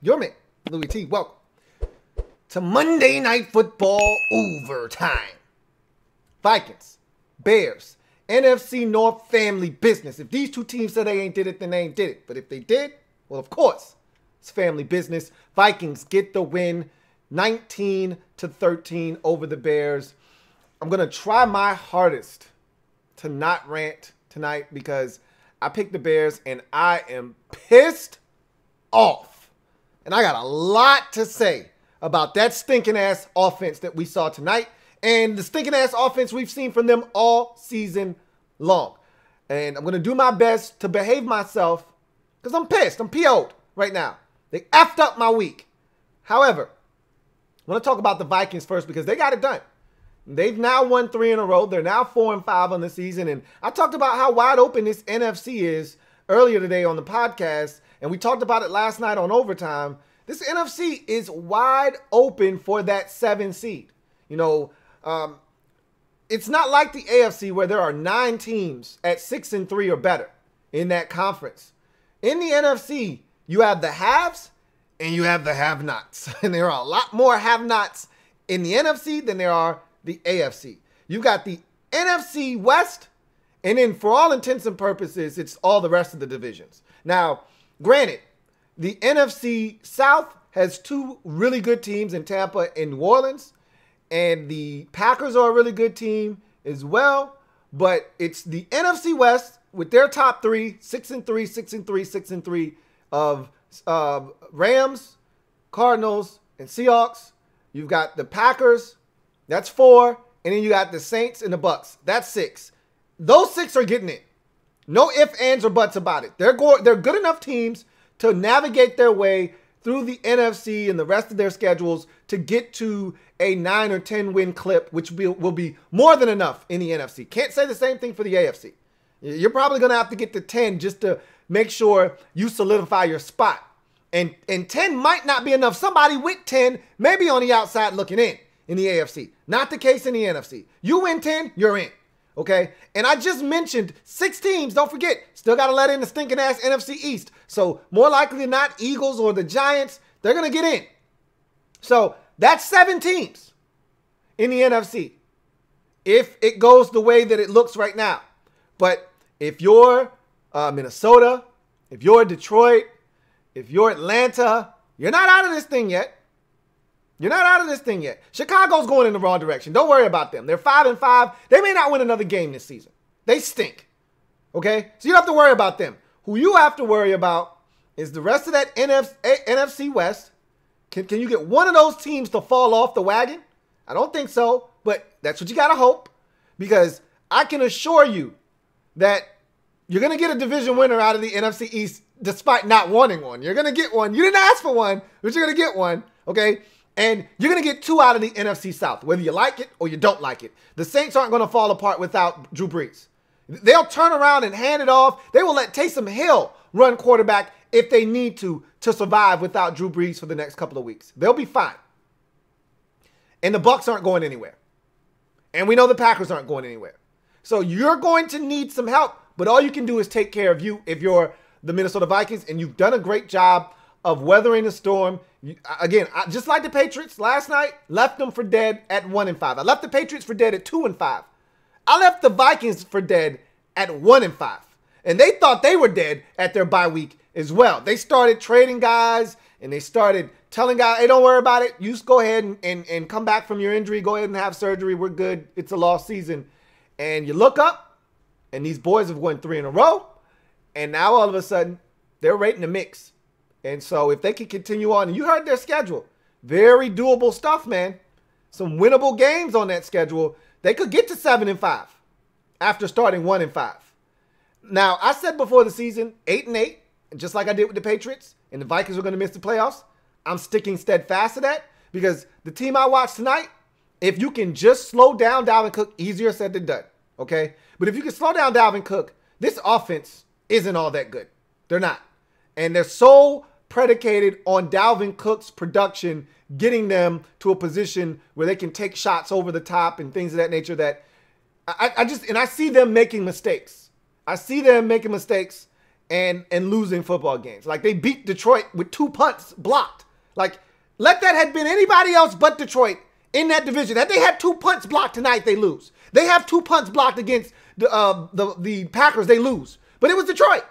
Your man, Louie T. Welcome to Monday Night Football Overtime. Vikings, Bears, NFC North family business. If these two teams said they ain't did it, then they ain't did it. But if they did, well, of course, it's family business. Vikings get the win, 19-13 over the Bears. I'm going to try my hardest to not rant tonight because I picked the Bears and I am pissed off. And I got a lot to say about that stinking ass offense that we saw tonight and the stinking ass offense we've seen from them all season long. And I'm going to do my best to behave myself because I'm pissed. I'm PO'd right now. They effed up my week. However, I want to talk about the Vikings first because they got it done. They've now won 3 in a row. They're now 4-5 on the season. And I talked about how wide open this NFC is earlier today on the podcast. And we talked about it last night on Overtime. This NFC is wide open for that 7 seed. You know, it's not like the AFC where there are 9 teams at 6-3 or better in that conference. In the NFC, you have the haves and you have the have-nots. And there are a lot more have-nots in the NFC than there are the AFC. You've got the NFC West, and then for all intents and purposes, it's all the rest of the divisions. Now, granted, the NFC South has 2 really good teams in Tampa and New Orleans, and the Packers are a really good team as well, but it's the NFC West with their top 3, 6-3, 6-3, 6-3 of Rams, Cardinals, and Seahawks. You've got the Packers, that's 4, and then you got the Saints and the Bucks. That's 6. Those 6 are getting it. No ifs, ands, or buts about it. They're good enough teams to navigate their way through the NFC and the rest of their schedules to get to a 9 or 10 win clip, which will be more than enough in the NFC. Can't say the same thing for the AFC. You're probably going to have to get to 10 just to make sure you solidify your spot. And 10 might not be enough. Somebody with 10 may be on the outside looking in the AFC. Not the case in the NFC. You win 10, you're in. Okay? And I just mentioned 6 teams. Don't forget, still got to let in the stinking ass NFC East. So more likely than not, Eagles or the Giants, they're going to get in. So that's 7 teams in the NFC. If it goes the way that it looks right now. But if you're Minnesota, if you're Detroit, if you're Atlanta, you're not out of this thing yet. You're not out of this thing yet. Chicago's going in the wrong direction. Don't worry about them. They're 5-5. They may not win another game this season. They stink. Okay? So you don't have to worry about them. Who you have to worry about is the rest of that NFC West. Can you get one of those teams to fall off the wagon? I don't think so, but that's what you got to hope. Because I can assure you that you're going to get a division winner out of the NFC East despite not wanting one. You're going to get one. You didn't ask for one, but you're going to get one. Okay? And you're going to get 2 out of the NFC South, whether you like it or you don't like it. The Saints aren't going to fall apart without Drew Brees. They'll turn around and hand it off. They will let Taysom Hill run quarterback if they need to survive without Drew Brees for the next couple of weeks. They'll be fine. And the Bucks aren't going anywhere. And we know the Packers aren't going anywhere. So you're going to need some help, but all you can do is take care of you if you're the Minnesota Vikings, and you've done a great job of weathering the storm. Again, just like the Patriots last night, left them for dead at 1-5. I left the Patriots for dead at 2-5. I left the Vikings for dead at 1-5. And they thought they were dead at their bye week as well. They started trading guys and they started telling guys, hey, don't worry about it. You just go ahead and come back from your injury. Go ahead and have surgery. We're good. It's a lost season. And you look up and these boys have won 3 in a row. And now all of a sudden they're right in the mix. And so if they can continue on, and you heard their schedule, very doable stuff, man. Some winnable games on that schedule. They could get to 7-5 after starting 1-5. Now, I said before the season, 8-8, just like I did with the Patriots, and the Vikings were going to miss the playoffs. I'm sticking steadfast to that because the team I watched tonight, if you can just slow down Dalvin Cook, easier said than done, okay? But if you can slow down Dalvin Cook, this offense isn't all that good. They're not. And they're so predicated on Dalvin Cook's production, getting them to a position where they can take shots over the top and things of that nature that I see them making mistakes. I see them making mistakes, and losing football games. Like, they beat Detroit with 2 punts blocked. Like, let that have been anybody else but Detroit in that division. That they had 2 punts blocked tonight, they lose. They have 2 punts blocked against the Packers, they lose. But it was Detroit.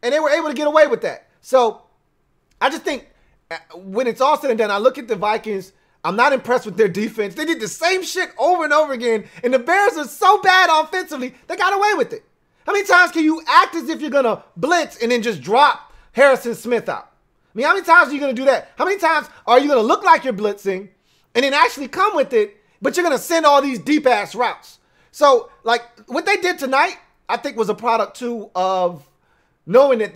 And they were able to get away with that. So I just think when it's all said and done, I look at the Vikings. I'm not impressed with their defense. They did the same shit over and over again. And the Bears are so bad offensively, they got away with it. How many times can you act as if you're going to blitz and then just drop Harrison Smith out? I mean, how many times are you going to do that? How many times are you going to look like you're blitzing and then actually come with it, but you're going to send all these deep-ass routes? So, like, what they did tonight, I think was a product, too, of knowing that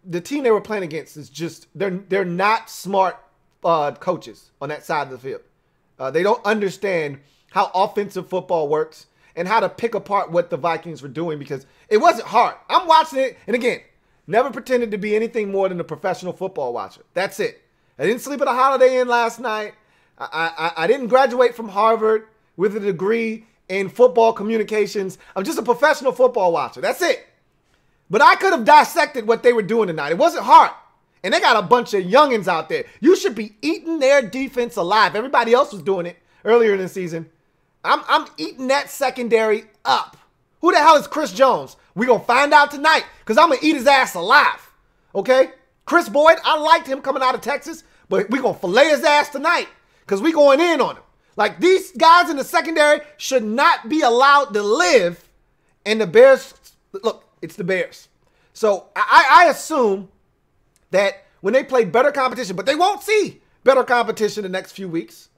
the team they were playing against is just, they're not smart coaches on that side of the field. They don't understand how offensive football works and how to pick apart what the Vikings were doing, because it wasn't hard. I'm watching it, and again, never pretended to be anything more than a professional football watcher. That's it. I didn't sleep at a Holiday Inn last night. I didn't graduate from Harvard with a degree in football communications. I'm just a professional football watcher. That's it. But I could have dissected what they were doing tonight. It wasn't hard. And they got a bunch of youngins out there. You should be eating their defense alive. Everybody else was doing it earlier in the season. I'm eating that secondary up. Who the hell is Chris Jones? We're going to find out tonight, because I'm going to eat his ass alive. Okay? Chris Boyd, I liked him coming out of Texas, but we're going to fillet his ass tonight, because we're going in on him. Like, these guys in the secondary should not be allowed to live. And the Bears, look, it's the Bears. So I assume that when they play better competition, but they won't see better competition the next few weeks.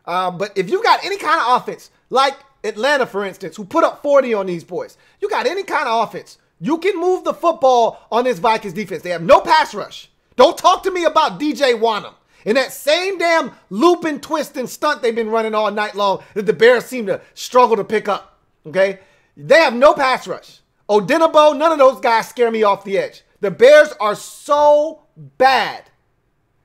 But if you got any kind of offense, like Atlanta, for instance, who put up 40 on these boys, you got any kind of offense, you can move the football on this Vikings defense. They have no pass rush. Don't talk to me about DJ Wanham and that same damn loop and twist and stunt they've been running all night long that the Bears seem to struggle to pick up, okay? They have no pass rush. Odenigbo, none of those guys scare me off the edge. The Bears are so bad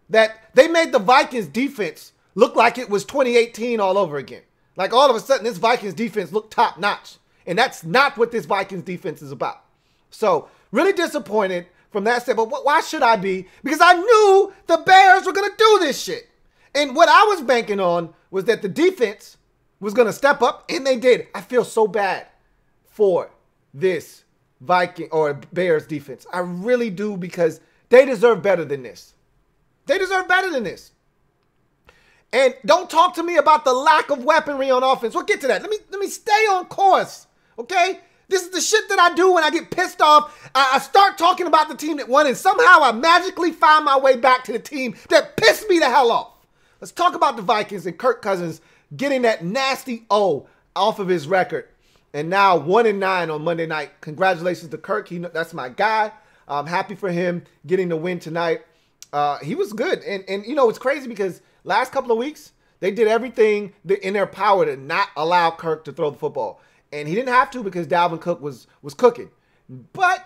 that they made the Vikings defense look like it was 2018 all over again. Like, all of a sudden, this Vikings defense looked top-notch. And that's not what this Vikings defense is about. So, really disappointed from that standpoint. But why should I be? Because I knew the Bears were going to do this shit. And what I was banking on was that the defense was going to step up, and they did. I feel so bad for this Viking or Bears defense. I really do, because they deserve better than this. They deserve better than this. And don't talk to me about the lack of weaponry on offense. We'll get to that. Let me stay on course, okay? This is the shit that I do when I get pissed off. I start talking about the team that won, and somehow I magically find my way back to the team that pissed me the hell off. Let's talk about the Vikings and Kirk Cousins getting that nasty O off of his record. And now 1-9 on Monday night. Congratulations to Kirk. That's my guy. I'm happy for him getting the win tonight. He was good. And you know, it's crazy because last couple of weeks, they did everything in their power to not allow Kirk to throw the football. And he didn't have to, because Dalvin Cook was cooking. But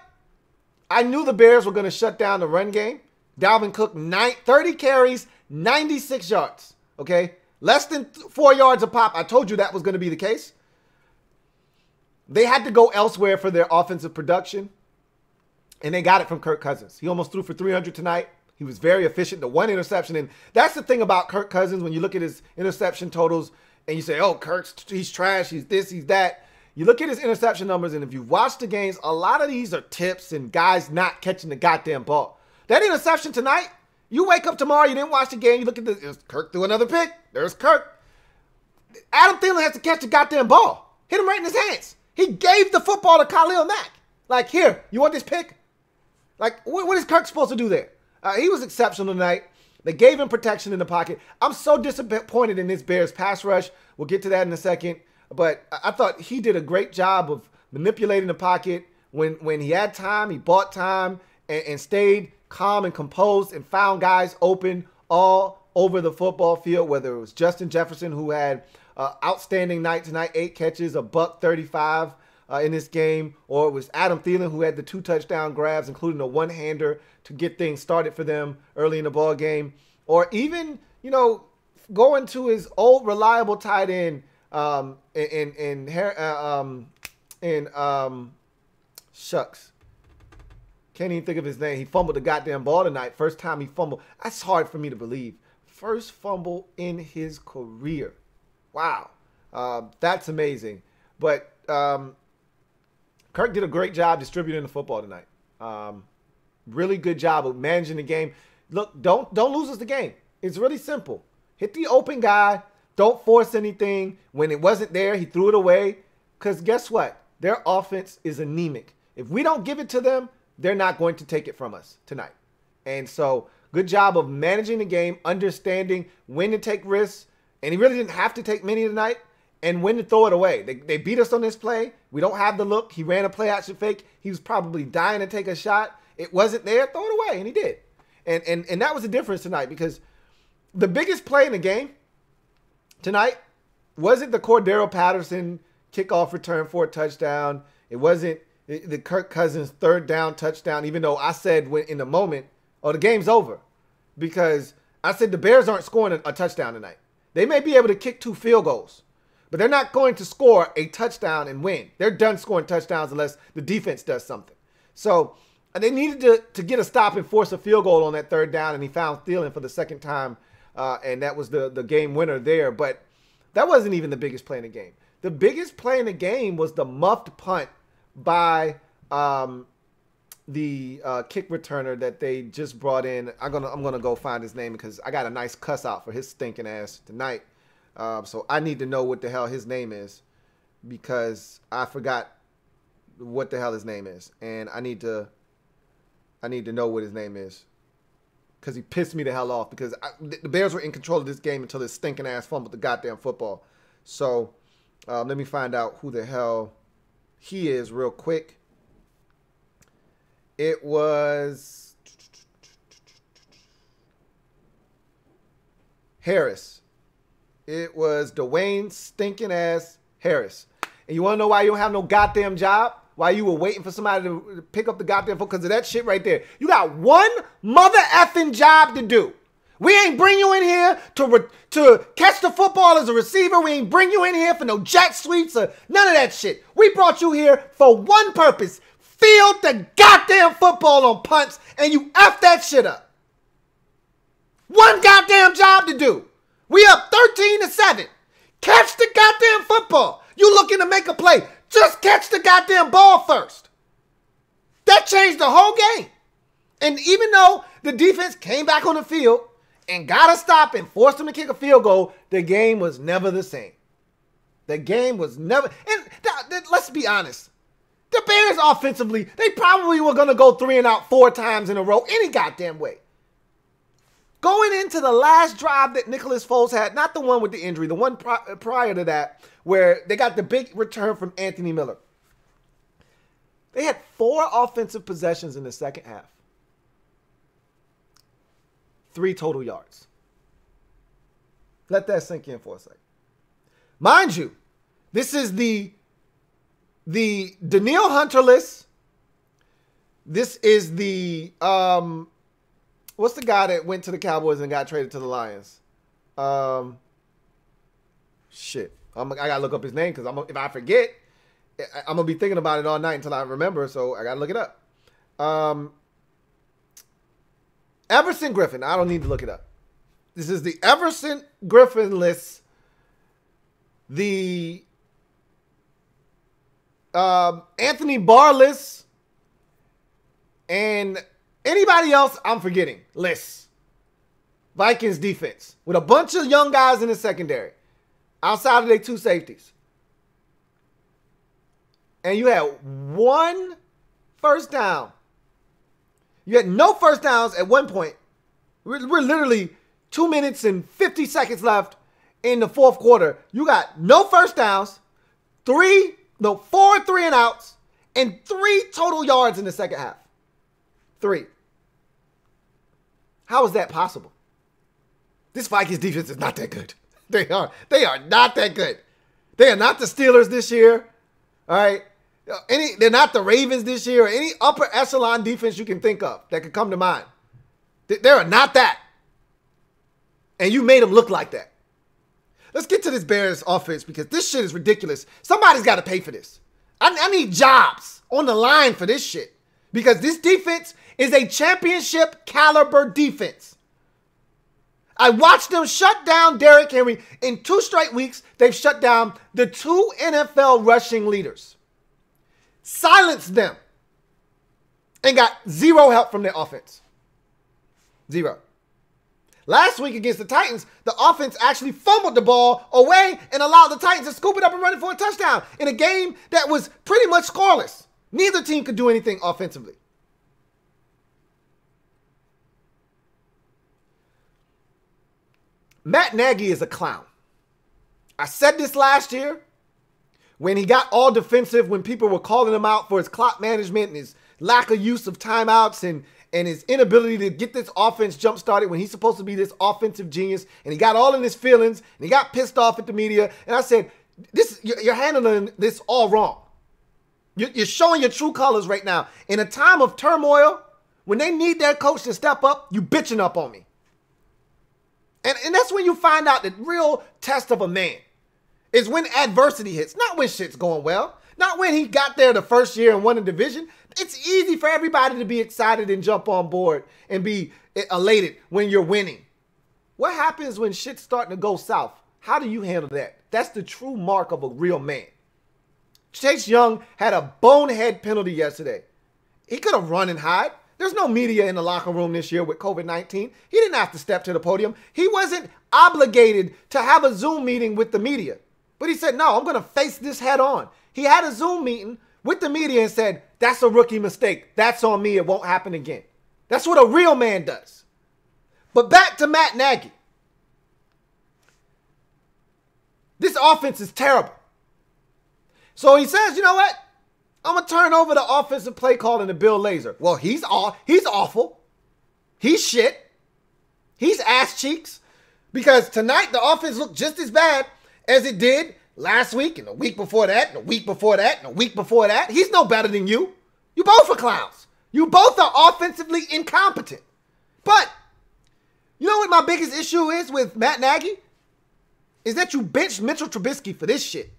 I knew the Bears were going to shut down the run game. Dalvin Cook, 30 carries, 96 yards. Okay? Less than 4 yards a pop. I told you that was going to be the case. They had to go elsewhere for their offensive production. And they got it from Kirk Cousins. He almost threw for 300 tonight. He was very efficient. The one interception. And that's the thing about Kirk Cousins. When you look at his interception totals and you say, oh, he's trash. He's this, he's that. You look at his interception numbers, and if you watch the games, a lot of these are tips and guys not catching the goddamn ball. That interception tonight, you wake up tomorrow, you didn't watch the game, you look at this, Kirk threw another pick. There's Kirk. Adam Thielen has to catch the goddamn ball. Hit him right in his hands. He gave the football to Khalil Mack. Like, here, you want this pick? Like, what is Kirk supposed to do there? He was exceptional tonight. They gave him protection in the pocket. I'm so disappointed in this Bears pass rush. We'll get to that in a second. But I thought he did a great job of manipulating the pocket. When he had time, he bought time and stayed calm and composed and found guys open all over the football field, whether it was Justin Jefferson, who had outstanding night tonight, 8 catches, $135 in this game, or it was Adam Thielen, who had the 2 touchdown grabs, including a one-hander to get things started for them early in the ball game, or even, you know, going to his old reliable tight end, shucks. Can't even think of his name. He fumbled the goddamn ball tonight. First time he fumbled. That's hard for me to believe. First fumble in his career. Wow. That's amazing. But Kirk did a great job distributing the football tonight. Really good job of managing the game. Look, don't lose us the game. It's really simple. Hit the open guy. Don't force anything. When it wasn't there, he threw it away. Because guess what? Their offense is anemic. If we don't give it to them, they're not going to take it from us tonight. And so, good job of managing the game, understanding when to take risks. And he really didn't have to take many tonight. And when to throw it away. They beat us on this play. We don't have the look. He ran a play action fake. He was probably dying to take a shot. It wasn't there. Throw it away. And he did. And that was the difference tonight, because the biggest play in the game tonight wasn't the Cordero Patterson kickoff return for a touchdown. It wasn't the Kirk Cousins third down touchdown, even though I said in the moment, oh, the game's over. Because I said the Bears aren't scoring a touchdown tonight. They may be able to kick 2 field goals, but they're not going to score a touchdown and win. They're done scoring touchdowns unless the defense does something. So they needed to get a stop and force a field goal on that third down, and he found Thielen for the second time, and that was the game winner there. But that wasn't even the biggest play in the game. The biggest play in the game was the muffed punt by the kick returner that they just brought in. I'm gonna go find his name because I got a nice cuss out for his stinking ass tonight. So I need to know what the hell his name is, because I forgot what the hell his name is, and I need to know what his name is, because he pissed me the hell off, because the Bears were in control of this game until this stinking ass fumbled the goddamn football. So let me find out who the hell he is real quick. It was Harris. It was Dwayne stinking ass Harris. And you want to know why you don't have no goddamn job? Why you were waiting for somebody to pick up the goddamn phone? Because of that shit right there. You got one mother effing job to do. We ain't bring you in here to catch the football as a receiver. We ain't bring you in here for no jet sweeps or none of that shit. We brought you here for one purpose. Field the goddamn football on punts, and you F that shit up. One goddamn job to do. We up 13-7. Catch the goddamn football. You looking to make a play. Just catch the goddamn ball first. That changed the whole game. And even though the defense came back on the field and got a stop and forced them to kick a field goal, the game was never the same. The game was never. And let's be honest. The Bears offensively, they probably were going to go 3 and out 4 times in a row any goddamn way. Going into the last drive that Nicholas Foles had, not the one with the injury, the one prior to that, where they got the big return from Anthony Miller. They had 4 offensive possessions in the second half. 3 total yards. Let that sink in for a second. Mind you, this is the Danielle Hunter list. This is the what's the guy that went to the Cowboys and got traded to the Lions? Shit. I gotta look up his name, because if I forget, I'm gonna be thinking about it all night until I remember. So I gotta look it up. Everson Griffin. I don't need to look it up. This is the Everson Griffin list. The Anthony Barr list, and anybody else I'm forgetting lists. Vikings defense with a bunch of young guys in the secondary outside of their 2 safeties. And you had 1 first down. You had no first downs at one point. We're literally 2 minutes and 50 seconds left in the fourth quarter. You got no first downs, 4 3 and outs, and 3 total yards in the second half. 3. How is that possible? This Vikings defense is not that good. They are not that good. They are not the Steelers this year. All right. They're not the Ravens this year, or any upper echelon defense you can think of that could come to mind. They are not that. And you made them look like that. Let's get to this Bears offense, because this shit is ridiculous. Somebody's got to pay for this. I need jobs on the line for this shit. Because this defense is a championship caliber defense. I watched them shut down Derrick Henry. In 2 straight weeks, they've shut down the 2 NFL rushing leaders. Silenced them. And got 0 help from their offense. 0. Last week against the Titans, the offense actually fumbled the ball away and allowed the Titans to scoop it up and run it for a touchdown in a game that was pretty much scoreless. Neither team could do anything offensively. Matt Nagy is a clown. I said this last year when he got all defensive, when people were calling him out for his clock management and his lack of use of timeouts and his inability to get this offense jump-started when he's supposed to be this offensive genius, and he got all in his feelings, and he got pissed off at the media. And I said, you're handling this all wrong. You're showing your true colors right now. In a time of turmoil, when they need their coach to step up, you bitching up on me. And that's when you find out the real test of a man is when adversity hits, not when shit's going well, not when he got there the first year and won the division. It's easy for everybody to be excited and jump on board and be elated when you're winning. What happens when shit's starting to go south? How do you handle that? That's the true mark of a real man. Chase Young had a bonehead penalty yesterday. He could have run and hide. There's no media in the locker room this year with COVID-19. He didn't have to step to the podium. He wasn't obligated to have a Zoom meeting with the media. But he said, no, I'm going to face this head on. He had a Zoom meeting with the media and said, that's a rookie mistake. That's on me. It won't happen again. That's what a real man does. But back to Matt Nagy. This offense is terrible. So he says, you know what? I'm going to turn over the offensive play calling to Bill Lazor. Well, he's awful. He's shit. He's ass cheeks. Because tonight the offense looked just as bad as it did last week and the week before that and the week before that and the week before that. He's no better than you. You both are clowns. You both are offensively incompetent. But you know what my biggest issue is with Matt Nagy? Is that you benched Mitchell Trubisky for this shit.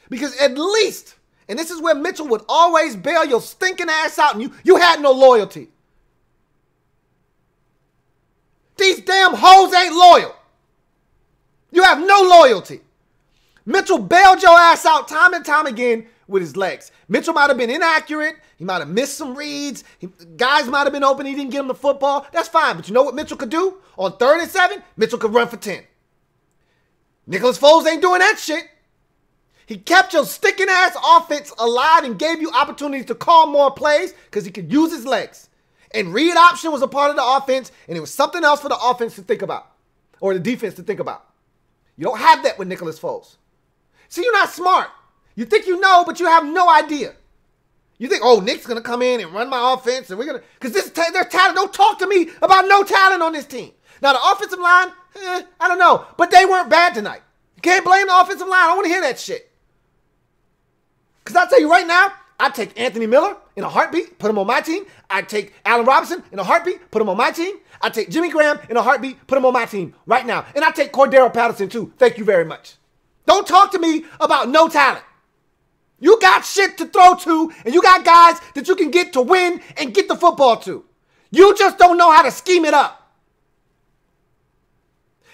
Because at least, and this is where Mitchell would always bail your stinking ass out, and you had no loyalty. These damn hoes ain't loyal. You have no loyalty. Mitchell bailed your ass out time and time again with his legs. Mitchell might have been inaccurate. He might have missed some reads. Guys might have been open. He didn't get him the football. That's fine. But you know what Mitchell could do? On 3rd and 7, Mitchell could run for 10. Nicholas Foles ain't doing that shit. He kept your sticking ass offense alive and gave you opportunities to call more plays because he could use his legs. And read option was a part of the offense, and it was something else for the offense to think about, or the defense to think about. You don't have that with Nicholas Foles. See, you're not smart. You think you know, but you have no idea. You think, oh, Nick's going to come in and run my offense, and we're going to, because there's talent. Don't talk to me about no talent on this team. Now, the offensive line, I don't know, but they weren't bad tonight. You can't blame the offensive line. I don't want to hear that shit. Because I'll tell you right now, I'd take Anthony Miller in a heartbeat, put him on my team. I'd take Allen Robinson in a heartbeat, put him on my team. I'd take Jimmy Graham in a heartbeat, put him on my team right now. And I'd take Cordero Patterson too. Thank you very much. Don't talk to me about no talent. You got shit to throw to, and you got guys that you can get to win and get the football to. You just don't know how to scheme it up.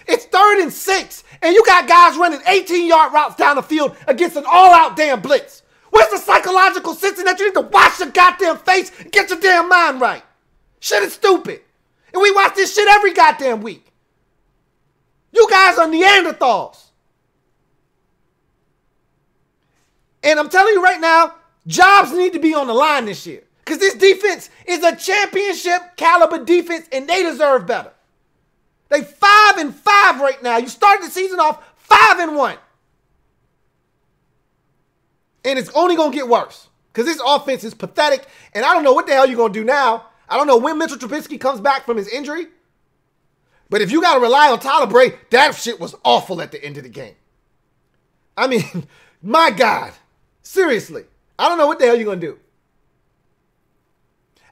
It's 3rd and 6, and you got guys running 18-yard routes down the field against an all-out damn blitz. Where's the psychological sense in that you need to wash your goddamn face and get your damn mind right? Shit is stupid. And we watch this shit every goddamn week. You guys are Neanderthals. And I'm telling you right now, jobs need to be on the line this year. Because this defense is a championship caliber defense, and they deserve better. They 5-5 right now. You started the season off 5-1. And it's only going to get worse because this offense is pathetic. And I don't know what the hell you're going to do now. I don't know when Mitchell Trubisky comes back from his injury. But if you got to rely on Tyler Bray, that shit was awful at the end of the game. I mean, my God. Seriously. I don't know what the hell you're going to do.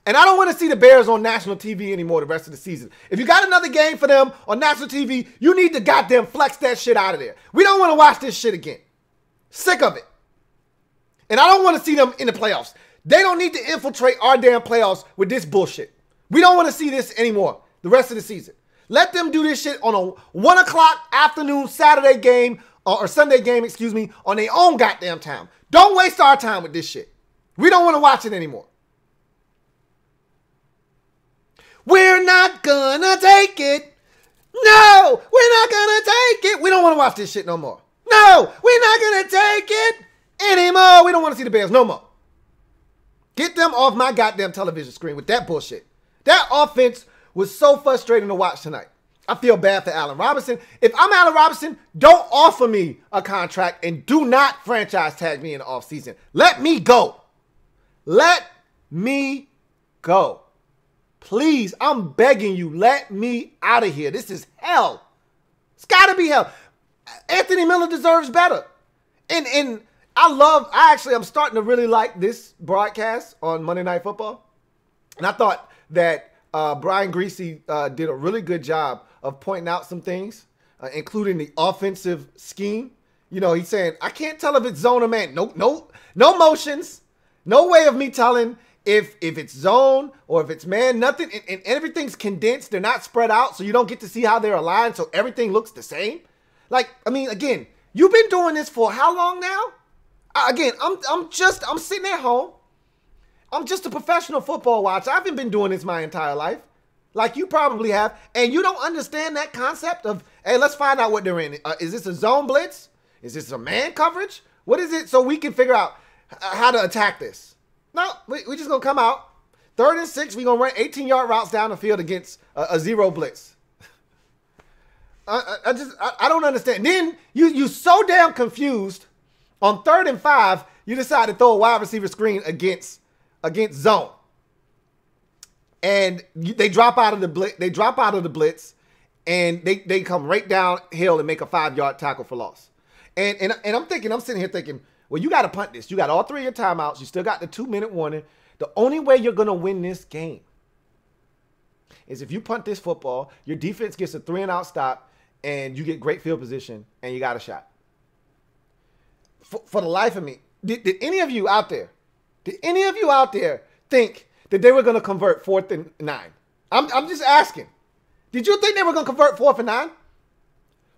And I don't want to see the Bears on national TV anymore the rest of the season. If you got another game for them on national TV, you need to goddamn flex that shit out of there. We don't want to watch this shit again. Sick of it. And I don't want to see them in the playoffs. They don't need to infiltrate our damn playoffs with this bullshit. We don't want to see this anymore the rest of the season. Let them do this shit on a 1 o'clock afternoon Saturday game or Sunday game, excuse me, on their own goddamn time. Don't waste our time with this shit. We don't want to watch it anymore. We're not gonna take it. No, we're not gonna take it. We don't want to watch this shit no more. No, we're not gonna take it anymore. We don't want to see the Bears no more. Get them off my goddamn television screen with that bullshit. That offense was so frustrating to watch tonight. I feel bad for Allen Robinson. If I'm Allen Robinson, don't offer me a contract and do not franchise tag me in the offseason. Let me go. Let me go. Please, I'm begging you, let me out of here. This is hell. It's got to be hell. Anthony Miller deserves better. And I'm starting to really like this broadcast on Monday Night Football. And I thought that Brian Greasy did a really good job of pointing out some things, including the offensive scheme. You know, he's saying, I can't tell if it's zone or man. No motions. No way of me telling if it's zone or if it's man, nothing. And everything's condensed. They're not spread out, so you don't get to see how they're aligned, so everything looks the same. Like, I mean, again, you've been doing this for how long now? Again, I'm sitting at home. I'm just a professional football watcher. I haven't been doing this my entire life, like you probably have, and you don't understand that concept of, hey, let's find out what they're in. Is this a zone blitz? Is this a man coverage? What is it? So we can figure out how to attack this. No, we're just going to come out. 3rd and 6, we're going to run 18-yard routes down the field against a zero blitz. I don't understand. Then you so damn confused. On 3rd and 5, you decide to throw a wide receiver screen against zone. And they drop out of the blitz. And they come right downhill and make a 5-yard tackle for loss. And I'm sitting here thinking, well, you got to punt this. You got all 3 of your timeouts. You still got the 2-minute warning. The only way you're going to win this game is if you punt this football, your defense gets a 3-and-out stop, and you get great field position, and you got a shot. For the life of me, did any of you out there think that they were going to convert 4th and 9? I'm just asking. Did you think they were going to convert 4th and 9?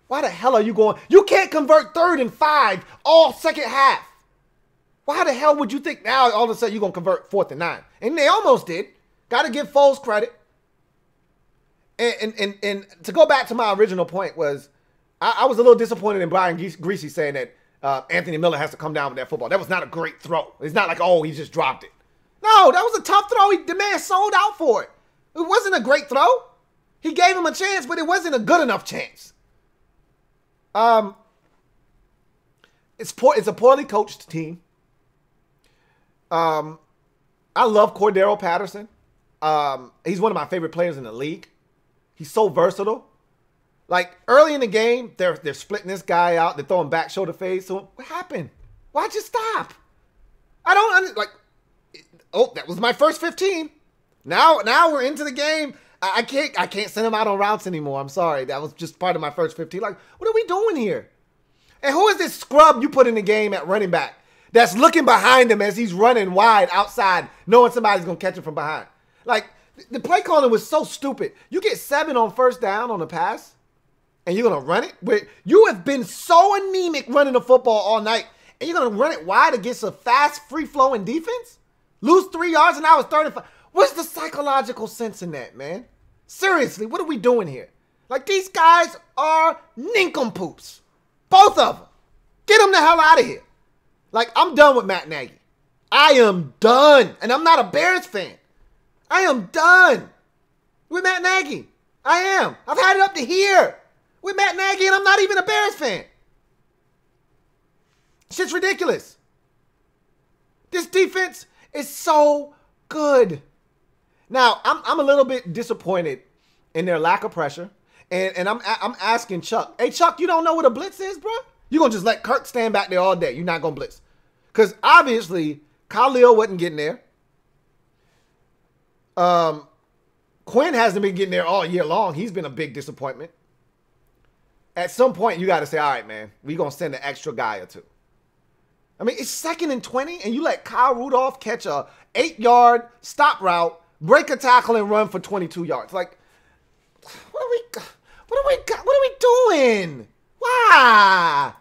Why the hell are you going? You can't convert 3rd and 5 all second half. Why the hell would you think now all of a sudden you're going to convert 4th and 9? And they almost did. Got to give Foles credit. And to go back to my original point was I was a little disappointed in Brian Greasy saying that Anthony Miller has to come down with that football. That was not a great throw. It's not like, oh, he just dropped it. No, that was a tough throw. The man sold out for it. It wasn't a great throw. He gave him a chance, but it wasn't a good enough chance. It's a poorly coached team. I love Cordero Patterson. He's one of my favorite players in the league. He's so versatile. Like, early in the game, they're splitting this guy out. They're throwing back shoulder fades. So what happened? Why'd you stop? I don't that was my first 15. Now we're into the game. I can't send him out on routes anymore. I'm sorry. That was just part of my first 15. Like, what are we doing here? And who is this scrub you put in the game at running back that's looking behind him as he's running wide outside, knowing somebody's going to catch him from behind? Like, the play calling was so stupid. You get 7 on first down on a pass, and you're going to run it? You have been so anemic running the football all night, and you're going to run it wide against a fast, free-flowing defense? Lose 3 yards, and now it's 35. What's the psychological sense in that, man? Seriously, what are we doing here? Like, these guys are nincompoops. Both of them. Get them the hell out of here. Like, I'm done with Matt Nagy. I am done. And I'm not a Bears fan. I am done with Matt Nagy. I am. I've had it up to here with Matt Nagy, and I'm not even a Bears fan. Shit's ridiculous. This defense is so good. Now, I'm a little bit disappointed in their lack of pressure. And I'm asking Chuck, hey, Chuck, you don't know what a blitz is, bro? You're going to just let Kirk stand back there all day. You're not going to blitz. Because obviously, Khalil wasn't getting there. Quinn hasn't been getting there all year long. He's been a big disappointment. At some point, you got to say, all right, man, we're going to send an extra guy or two. I mean, it's 2nd and 20, and you let Kyle Rudolph catch a 8-yard stop route, break a tackle, and run for 22 yards. Like, what are we doing? Why?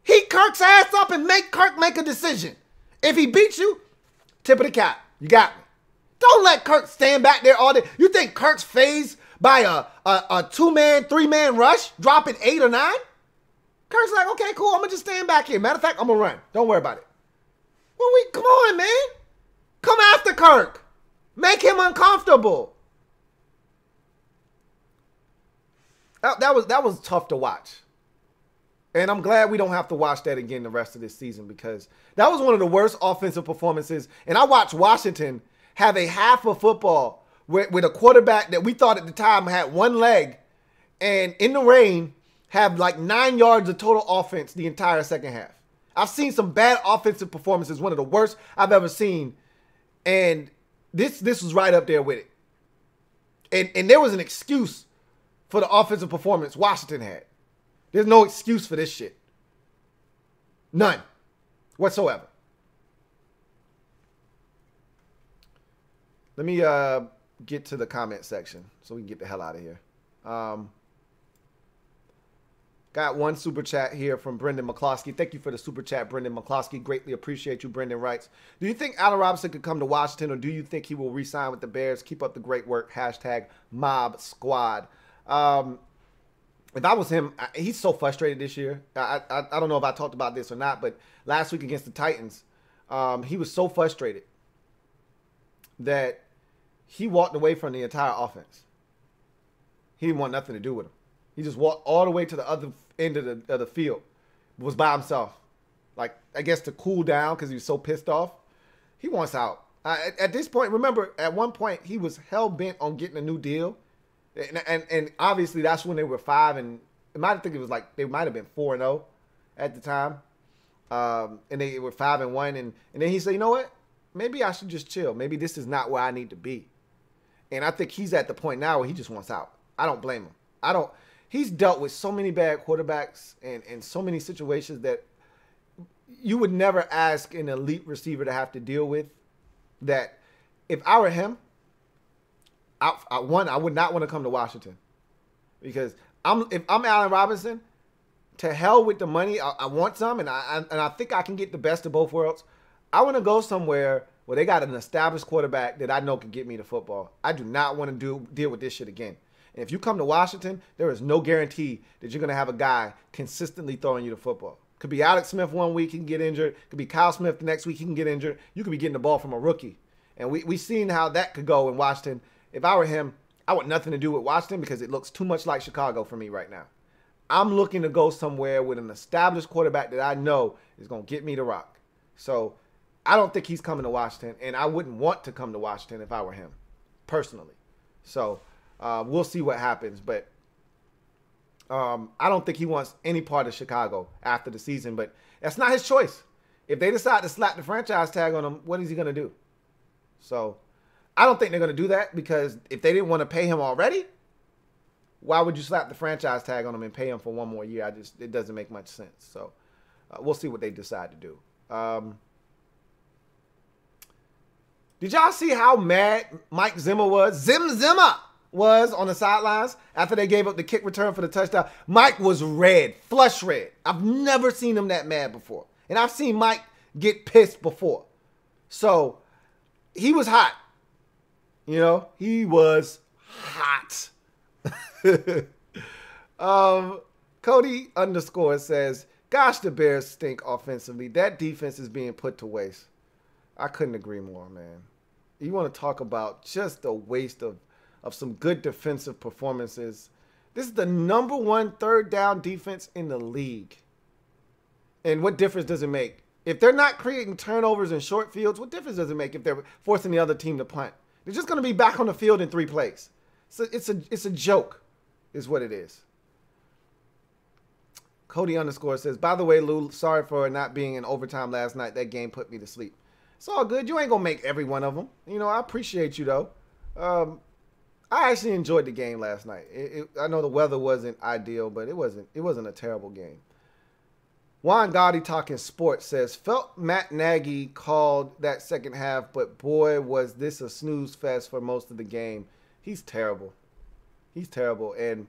Heat Kirk's ass up and make Kirk make a decision. If he beats you, tip of the cap. You got me. Don't let Kirk stand back there all day. You think Kirk's phased by a 2-man, 3-man rush, dropping 8 or 9? Kirk's like, okay, cool. I'm going to just stand back here. Matter of fact, I'm going to run. Don't worry about it. Come on, man. Come after Kirk. Make him uncomfortable. That was tough to watch. And I'm glad we don't have to watch that again the rest of this season, because that was one of the worst offensive performances. And I watched Washington have a half of football with a quarterback that we thought at the time had one leg, and in the rain have like 9 yards of total offense the entire second half. I've seen some bad offensive performances, one of the worst I've ever seen. And this was right up there with it. And there was an excuse for the offensive performance Washington had. There's no excuse for this shit. None whatsoever. Let me get to the comment section so we can get the hell out of here. Got one super chat here from Brendan McCloskey. Thank you for the super chat, Brendan McCloskey. Greatly appreciate you. Brendan writes, do you think Allen Robinson could come to Washington, or do you think he will re-sign with the Bears? Keep up the great work. Hashtag Mob Squad. If I was him, he's so frustrated this year. I don't know if I talked about this or not, but last week against the Titans, he was so frustrated that he walked away from the entire offense. He didn't want nothing to do with him. He just walked all the way to the other end of the field. Was by himself. Like, I guess to cool down because he was so pissed off. He wants out. At this point, remember, at one point, he was hell-bent on getting a new deal. And obviously that's when they were 5 and they might have been 4-0 at the time. And they were 5-1. And then he said, you know what? Maybe I should just chill. Maybe this is not where I need to be. And I think he's at the point now where he just wants out. I don't blame him. He's dealt with so many bad quarterbacks and so many situations that you would never ask an elite receiver to have to deal with. That if I were him, I would not want to come to Washington, because if I'm Allen Robinson, to hell with the money. I want some, and I think I can get the best of both worlds. I want to go somewhere where they got an established quarterback that I know can get me the football. I do not want to deal with this shit again. And if you come to Washington, there is no guarantee that you're going to have a guy consistently throwing you the football. Could be Alex Smith one week, he can get injured. Could be Kyle Smith the next week, he can get injured. You could be getting the ball from a rookie. And we've seen how that could go in Washington. If I were him, I want nothing to do with Washington because it looks too much like Chicago for me right now. I'm looking to go somewhere with an established quarterback that I know is going to get me the rock. So I don't think he's coming to Washington, and I wouldn't want to come to Washington if I were him, personally. So we'll see what happens. But I don't think he wants any part of Chicago after the season. But that's not his choice. If they decide to slap the franchise tag on him, what is he going to do? So I don't think they're going to do that, because if they didn't want to pay him already, why would you slap the franchise tag on him and pay him for one more year? It doesn't make much sense. So we'll see what they decide to do. Did y'all see how mad Mike Zimmer was? Zimmer was on the sidelines after they gave up the kick return for the touchdown. Mike was red, flush red. I've never seen him that mad before. And I've seen Mike get pissed before. So he was hot. You know, he was hot. Cody _ says, gosh, the Bears stink offensively. That defense is being put to waste. I couldn't agree more, man. You want to talk about just a waste of some good defensive performances. This is the #1 third down defense in the league. And what difference does it make? If they're not creating turnovers in short fields, what difference does it make if they're forcing the other team to punt? They're just going to be back on the field in 3 plays. So it's a joke is what it is. Cody _ says, by the way, Lou, sorry for not being in overtime last night. That game put me to sleep. It's all good. You ain't going to make every one of them. You know, I appreciate you, though. I actually enjoyed the game last night. I know the weather wasn't ideal, but it wasn't a terrible game. Juan Gotti talking sports says, felt Matt Nagy called that second half, but boy, was this a snooze fest for most of the game. He's terrible. He's terrible. And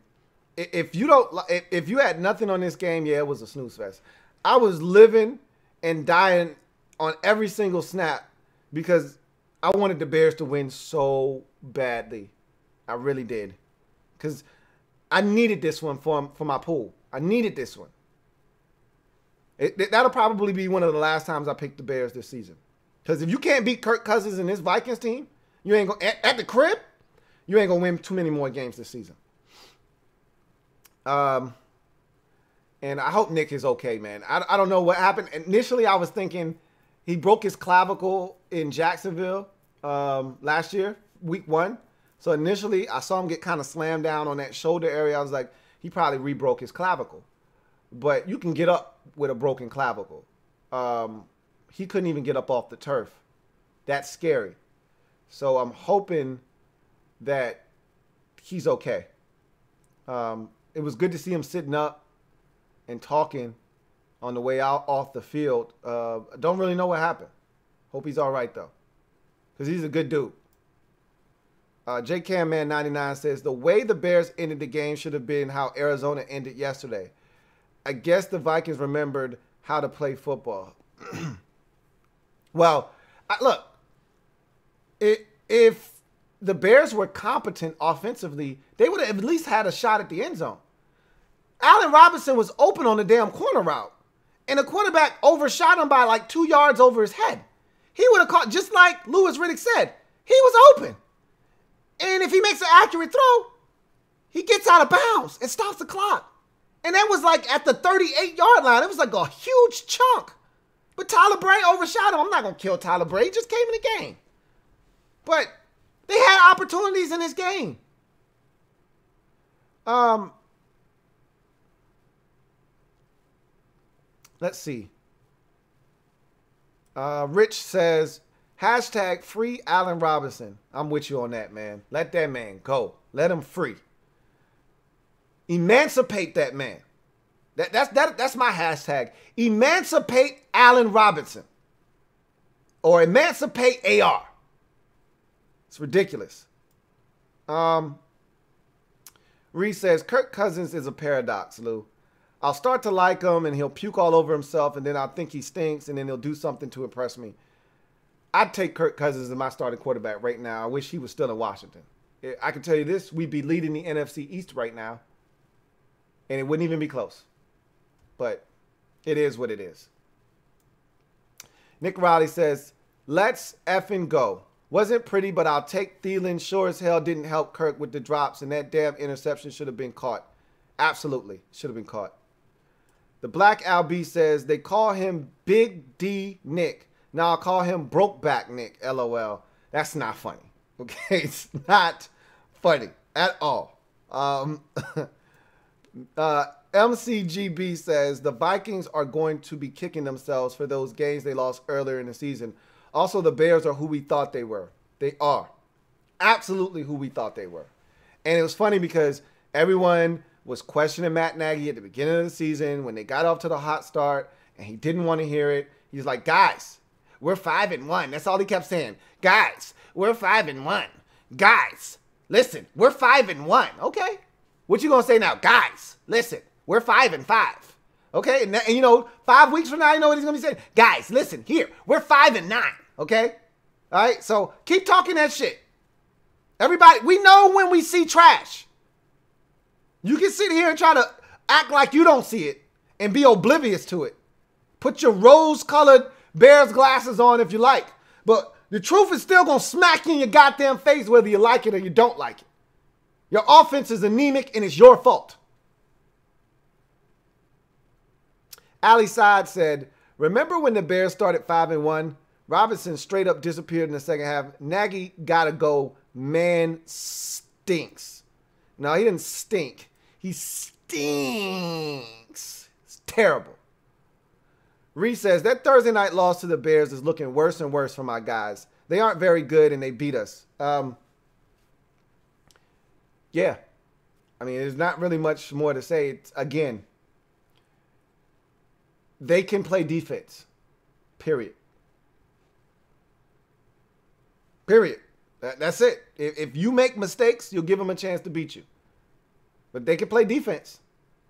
if you had nothing on this game, yeah, it was a snooze fest. I was living and dying on every single snap because I wanted the Bears to win so badly. I really did. Because I needed this one for my pool. I needed this one. That'll probably be one of the last times I pick the Bears this season. Because if you can't beat Kirk Cousins and this Vikings team, you ain't gonna at the crib, you ain't gonna win too many more games this season. And I hope Nick is okay, man. I don't know what happened. Initially, I was thinking he broke his clavicle in Jacksonville last year, week 1. So initially, I saw him get kind of slammed down on that shoulder area. I was like, he probably re-broke his clavicle. But you can get up with a broken clavicle. He couldn't even get up off the turf. That's scary. So I'm hoping that he's okay. It was good to see him sitting up and talking on the way out off the field. I don't really know what happened. Hope he's all right, though, because he's a good dude. JCamman99 says, the way the Bears ended the game should have been how Arizona ended yesterday. I guess the Vikings remembered how to play football. Well, look, if the Bears were competent offensively, they would have at least had a shot at the end zone. Allen Robinson was open on the damn corner route, and the quarterback overshot him by like 2 yards over his head. He would have caught, just like Louis Riddick said, he was open. And if he makes an accurate throw, he gets out of bounds and stops the clock. And that was like at the 38-yard line. It was like a huge chunk. But Tyler Bray overshot him. I'm not going to kill Tyler Bray. He just came in the game. But they had opportunities in this game. Let's see. Rich says, hashtag free Allen Robinson. I'm with you on that, man. Let that man go. Let him free. Emancipate that man. That's my hashtag. Emancipate Allen Robinson. Or emancipate AR. It's ridiculous. Reese says, Kirk Cousins is a paradox, Lou. I'll start to like him and he'll puke all over himself and then I'll think he stinks and then he'll do something to impress me. I'd take Kirk Cousins as my starting quarterback right now. I wish he was still in Washington. I can tell you this, we'd be leading the NFC East right now. And it wouldn't even be close. But it is what it is. Nick Riley says, let's effing go. Wasn't pretty, but I'll take Thielen. Sure as hell didn't help Kirk with the drops, and that damn interception should have been caught. Absolutely. Should have been caught. The Black LB says, they call him Big D Nick. Now I'll call him Brokeback Nick. LOL. That's not funny. Okay? It's not funny at all. MCGB says the Vikings are going to be kicking themselves for those games they lost earlier in the season. Also, the Bears are who we thought they were. They are absolutely who we thought they were. And it was funny because everyone was questioning Matt Nagy at the beginning of the season when they got off to the hot start and he didn't want to hear it. He's like, guys, we're 5-1. That's all he kept saying. Guys, we're 5-1. Guys, listen, we're 5-1. Okay. What you going to say now? Guys, listen, we're 5-5. Okay. And you know, 5 weeks from now, you know what he's going to be saying? Guys, listen, here, we're 5-9. Okay. All right. So keep talking that shit. Everybody, we know when we see trash. You can sit here and try to act like you don't see it and be oblivious to it. Put your rose-colored Bears glasses on if you like. But the truth is still going to smack you in your goddamn face whether you like it or you don't like it. Your offense is anemic and it's your fault. Ali Saad said, remember when the Bears started 5-1? Robinson straight up disappeared in the second half. Nagy got to go. Man stinks. No, he didn't stink. He stinks. It's terrible. Reese says, that Thursday night loss to the Bears is looking worse and worse for my guys. They aren't very good and they beat us. Yeah. I mean, there's not really much more to say. It's, again, they can play defense. Period. Period. That's it. If you make mistakes, you'll give them a chance to beat you. But they can play defense.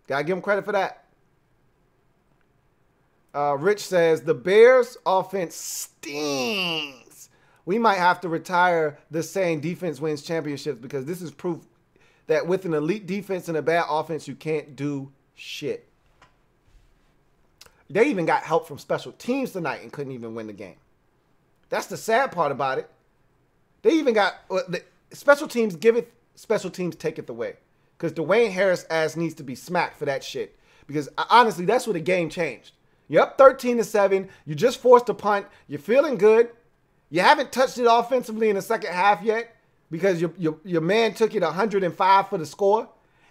Gotta give them credit for that. Rich says, the Bears offense stings. We might have to retire the saying defense wins championships because this is proof that with an elite defense and a bad offense, you can't do shit. They even got help from special teams tonight and couldn't even win the game. That's the sad part about it. They even got special teams giveth, special teams taketh away. Because Dwayne Harris' ass needs to be smacked for that shit. Because honestly, that's where the game changed. You're up 13-7. You just forced a punt. You're feeling good. You haven't touched it offensively in the second half yet because your man took it 105 for the score.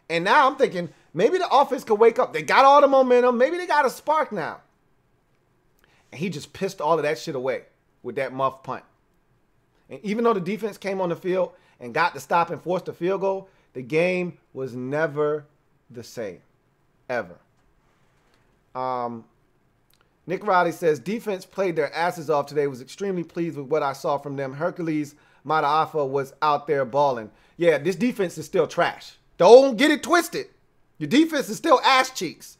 And now I'm thinking maybe the offense could wake up. They got all the momentum. Maybe they got a spark now. And he just pissed all of that shit away with that muff punt. And even though the defense came on the field and got the stop and forced a field goal, the game was never the same. Ever. Nick Riley says, defense played their asses off today. Was extremely pleased with what I saw from them. Hercules Mataafa was out there balling. Yeah, this defense is still trash. Don't get it twisted. Your defense is still ass cheeks.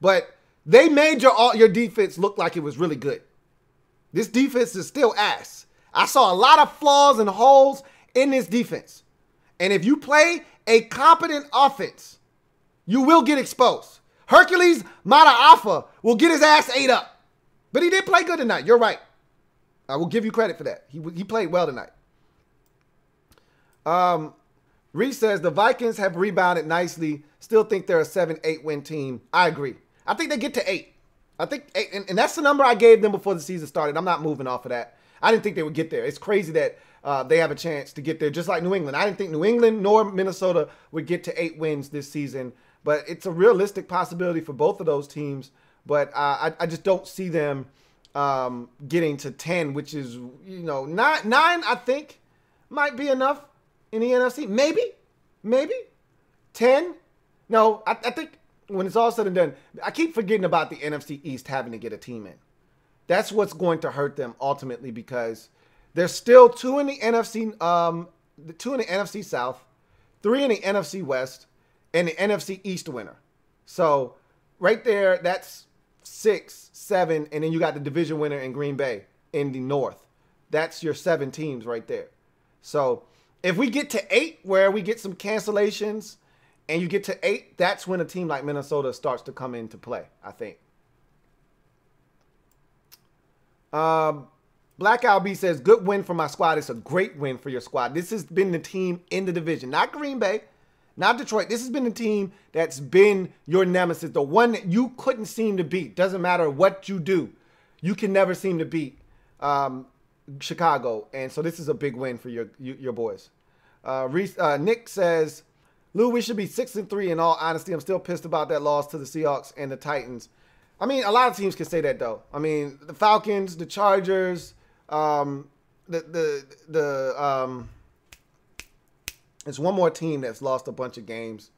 But they made your defense look like it was really good. This defense is still ass. I saw a lot of flaws and holes in this defense. And if you play a competent offense, you will get exposed. Hercules Mataafa will get his ass ate up. But he did play good tonight. You're right. I will give you credit for that. He played well tonight. Reese says, the Vikings have rebounded nicely. Still think they're a 7-8 win team. I agree. I think they get to 8. I think 8, and that's the number I gave them before the season started. I'm not moving off of that. I didn't think they would get there. It's crazy that they have a chance to get there, just like New England. I didn't think New England nor Minnesota would get to 8 wins this season. But it's a realistic possibility for both of those teams. But I just don't see them getting to 10, which is, 9, I think, might be enough in the NFC. Maybe. 10? No, I think when it's all said and done, I keep forgetting about the NFC East having to get a team in. That's what's going to hurt them ultimately because there's still 2 in the NFC, 2 in the NFC South, 3 in the NFC West, and the NFC East winner. So right there, that's 6, 7, and then you got the division winner in Green Bay in the North. That's your 7 teams right there. So if we get to 8, where we get some cancellations, and you get to 8, that's when a team like Minnesota starts to come into play, I think. Black LB says, good win for my squad. It's a great win for your squad. This has been the team in the division, not Green Bay, not Detroit. This has been the team that's been your nemesis, the one that you couldn't seem to beat. Doesn't matter what you do. You can never seem to beat Chicago. And so this is a big win for your boys. Nick says, Lou, we should be 6-3 in all honesty. I'm still pissed about that loss to the Seahawks and the Titans. I mean, a lot of teams can say that, though. I mean, the Falcons, the Chargers, it's one more team that's lost a bunch of games,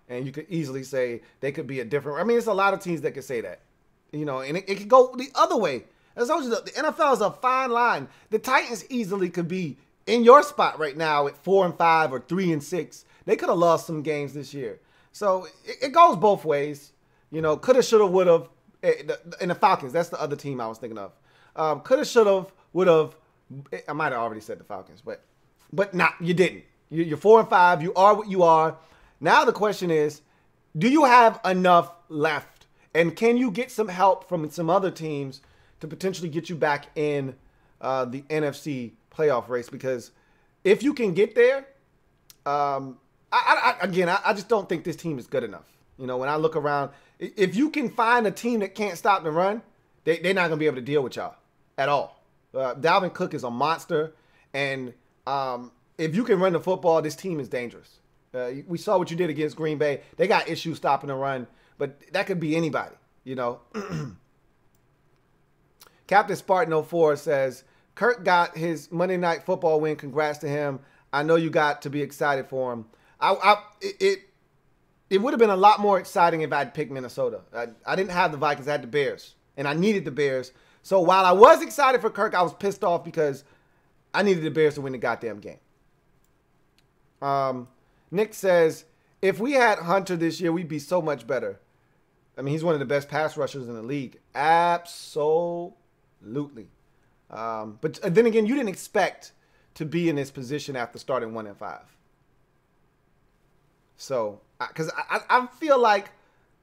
and you could easily say they could be a different. I mean, it's a lot of teams that could say that, and it could go the other way. As I told you, the NFL is a fine line. The Titans easily could be in your spot right now at 4-5 or 3-6. They could have lost some games this year, so it goes both ways. Coulda, shoulda, woulda. And the Falcons, that's the other team I was thinking of. Coulda, shoulda, woulda. I might have already said the Falcons, but not. You didn't. You're 4-5. You are what you are. Now the question is, do you have enough left? And can you get some help from some other teams to potentially get you back in the NFC playoff race? Because if you can get there, I just don't think this team is good enough. When I look around, if you can find a team that can't stop the run, they're not going to be able to deal with y'all at all. Dalvin Cook is a monster, and if you can run the football, this team is dangerous. We saw what you did against Green Bay. They got issues stopping the run, but that could be anybody, Captain Spartan 04 says, Kirk got his Monday Night Football win. Congrats to him. I know you got to be excited for him. It would have been a lot more exciting if I'd picked Minnesota. I didn't have the Vikings. I had the Bears. and I needed the Bears. So while I was excited for Kirk, I was pissed off because I needed the Bears to win the goddamn game. Nick says, if we had Hunter this year, we'd be so much better. I mean, he's one of the best pass rushers in the league. Absolutely. But then again, you didn't expect to be in this position after starting 1-5. So, because I feel like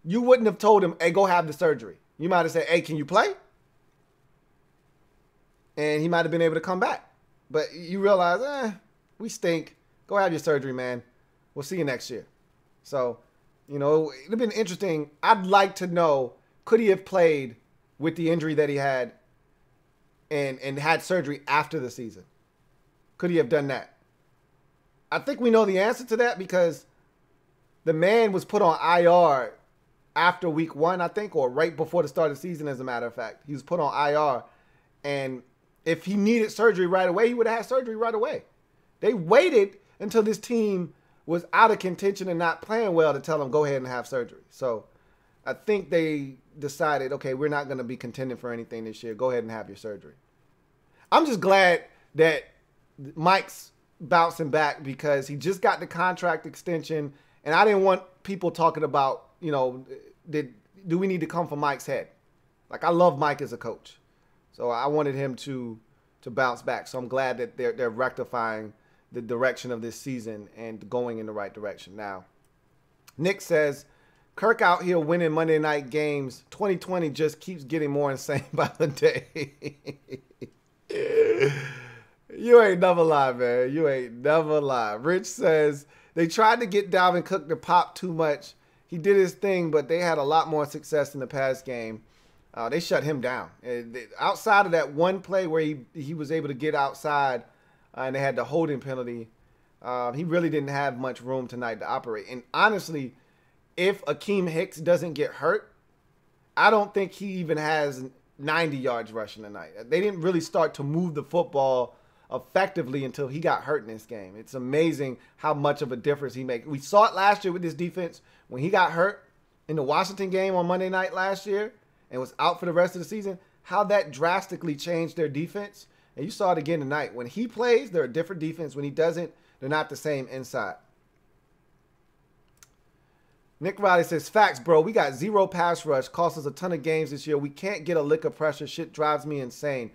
you wouldn't have told him, hey, go have the surgery. You might have said, hey, can you play? And he might have been able to come back. But you realize, we stink. Go have your surgery, man. We'll see you next year. So, you know, it would have been interesting. I'd like to know, could he have played with the injury that he had and had surgery after the season? Could he have done that? I think we know the answer to that because the man was put on IR after week 1, I think, or right before the start of the season, as a matter of fact. He was put on IR. And if he needed surgery right away, he would have had surgery right away. They waited until this team was out of contention and not playing well to tell him, go ahead and have surgery. So I think they decided, okay, we're not going to be contending for anything this year. Go ahead and have your surgery. I'm just glad that Mike's bouncing back because he just got the contract extension. And I didn't want people talking about, you know, do we need to come for Mike's head? Like, I love Mike as a coach. So I wanted him to bounce back. So I'm glad that they're rectifying the direction of this season and going in the right direction. Now, Nick says, Kirk out here winning Monday night games. 2020 just keeps getting more insane by the day. You ain't never lie, man. You ain't never lie. Rich says, they tried to get Dalvin Cook to pop too much. He did his thing, but they had a lot more success in the past game. They shut him down. Outside of that one play where he was able to get outside and they had the holding penalty, he really didn't have much room tonight to operate. And honestly, if Akeem Hicks doesn't get hurt, I don't think he even has 90 yards rushing tonight. They didn't really start to move the football effectively until he got hurt in this game. It's amazing how much of a difference he makes. We saw it last year with this defense when he got hurt in the Washington game on Monday night last year and was out for the rest of the season, how that drastically changed their defense. And you saw it again tonight. When he plays, they're a different defense. When he doesn't, they're not the same inside. Nick Riley says, facts, bro. We got 0 pass rush. Cost us a ton of games this year. We can't get a lick of pressure. Shit drives me insane.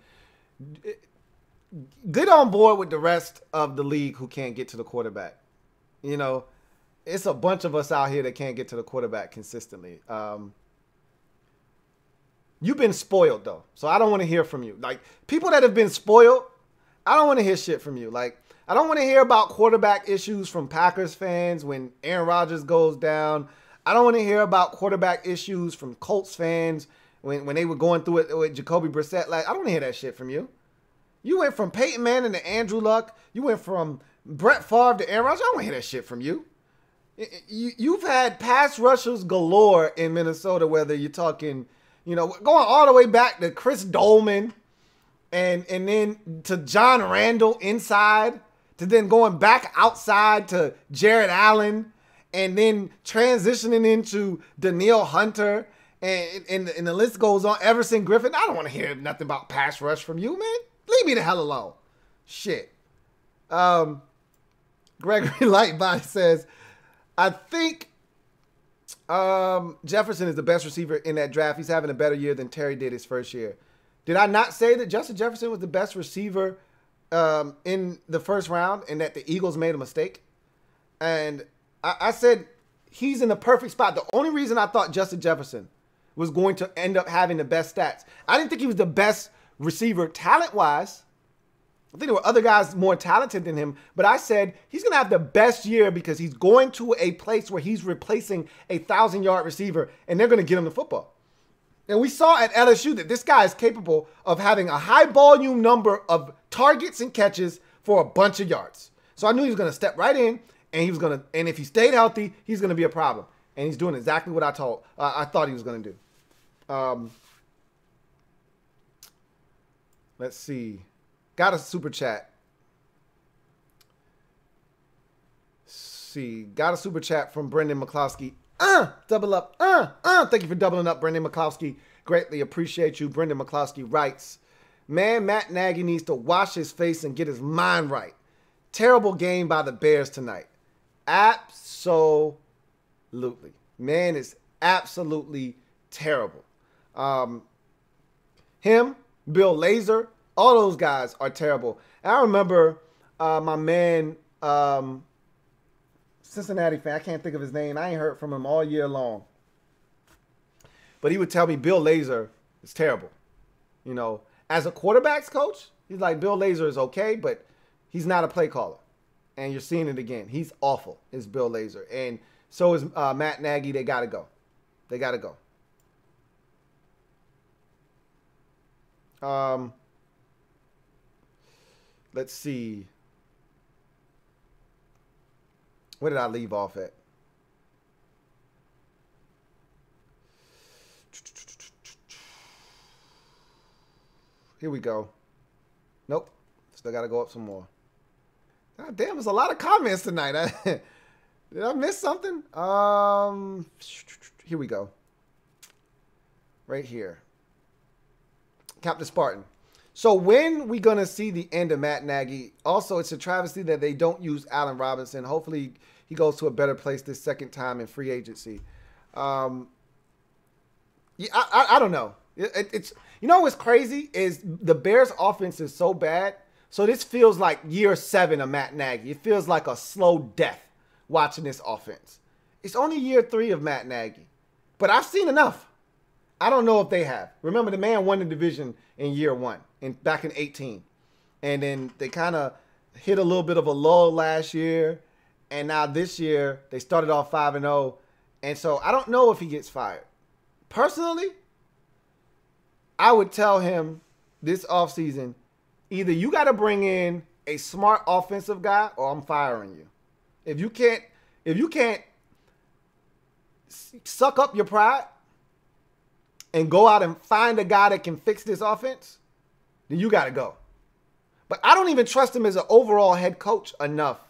Get on board with the rest of the league who can't get to the quarterback. You know, it's a bunch of us out here that can't get to the quarterback consistently. You've been spoiled, though, so I don't want to hear from you. Like, people that have been spoiled, I don't want to hear shit from you. Like, I don't want to hear about quarterback issues from Packers fans when Aaron Rodgers goes down. I don't want to hear about quarterback issues from Colts fans when they were going through it with Jacoby Brissett. Like, I don't want to hear that shit from you. You went from Peyton Manning to Andrew Luck. You went from Brett Favre to Aaron Rodgers. I don't want to hear that shit from you. You've had pass rushers galore in Minnesota, whether you're talking, you know, going all the way back to Chris Dolman and then to John Randall inside, to then going back outside to Jared Allen, and then transitioning into Danielle Hunter, and the list goes on. Everson Griffin. I don't want to hear nothing about pass rush from you, man. Leave me the hell alone. Shit. Gregory Lightbody says, I think Jefferson is the best receiver in that draft. He's having a better year than Terry did his first year. Did I not say that Justin Jefferson was the best receiver in the first round and that the Eagles made a mistake? And I said he's in the perfect spot. The only reason I thought Justin Jefferson was going to end up having the best stats, I didn't think he was the best receiver talent-wise. I think there were other guys more talented than him, but I said he's going to have the best year because he's going to a place where he's replacing a 1,000-yard receiver, and they're going to get him the football. And we saw at LSU that this guy is capable of having a high volume number of targets and catches for a bunch of yards. So I knew he was going to step right in, and and if he stayed healthy, he's going to be a problem. And he's doing exactly what I thought he was going to do. Let's see. Got a super chat. Got a super chat from Brendan McCloskey. Double up. Thank you for doubling up, Brendan McCloskey. Greatly appreciate you. Brendan McCloskey writes, man, Matt Nagy needs to wash his face and get his mind right. Terrible game by the Bears tonight. Absolutely. Man, it's absolutely terrible. Him, Bill Lazor, all those guys are terrible. And I remember my man, Cincinnati fan, I can't think of his name. I ain't heard from him all year long. But he would tell me Bill Lazor is terrible. You know, as a quarterbacks coach, he's like, Bill Lazor is okay, but he's not a play caller. And you're seeing it again. He's awful, is Bill Lazor. And so is Matt Nagy. They got to go. They got to go. Let's see. Where did I leave off at? Here we go. Nope. Still got to go up some more. God damn, there's a lot of comments tonight. Did I miss something? Here we go. Right here. Captain Spartan. So when we going to see the end of Matt Nagy? Also, it's a travesty that they don't use Allen Robinson. Hopefully he goes to a better place this second time in free agency. Yeah, I don't know. It's you know what's crazy is the Bears offense is so bad. So this feels like year 7 of Matt Nagy. It feels like a slow death watching this offense. It's only year 3 of Matt Nagy. But I've seen enough. I don't know if they have. Remember, the man won the division in year 1, back in 2018. And then they kind of hit a little bit of a lull last year. And now this year, they started off 5-0. And so I don't know if he gets fired. Personally, I would tell him this offseason, either you got to bring in a smart offensive guy or I'm firing you. If you can't suck up your pride and go out and find a guy that can fix this offense, then you got to go. But I don't even trust him as an overall head coach enough.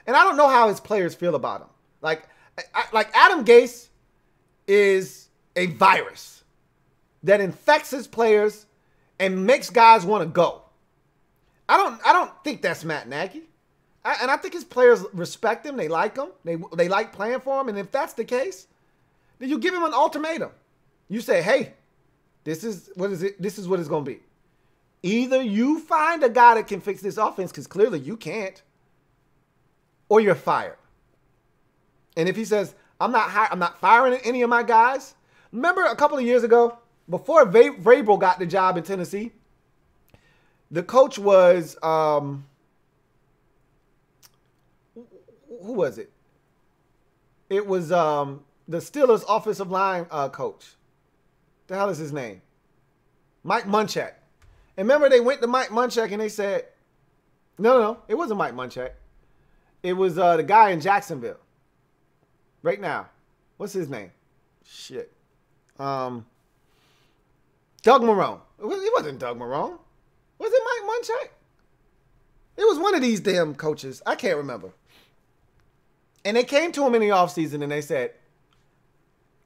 And I don't know how his players feel about him. Like Adam Gase is a virus that infects his players and makes guys want to go. I don't think that's Matt Nagy. And I think his players respect him. They like him. They like playing for him. And if that's the case, then you give him an ultimatum. You say, hey, this is what it's going to be. Either you find a guy that can fix this offense, because clearly you can't, or you're fired. And if he says, I'm not firing any of my guys. Remember a couple of years ago, before Vrabel got the job in Tennessee, the coach was, who was it? It was the Steelers offensive line coach. The hell is his name? Mike Munchak. And remember they went to Mike Munchak and they said, no, it wasn't Mike Munchak. It was the guy in Jacksonville. Right now. What's his name? Shit. Doug Marrone. It wasn't Doug Marrone. Was it Mike Munchak? It was one of these damn coaches. I can't remember. And they came to him in the offseason and they said,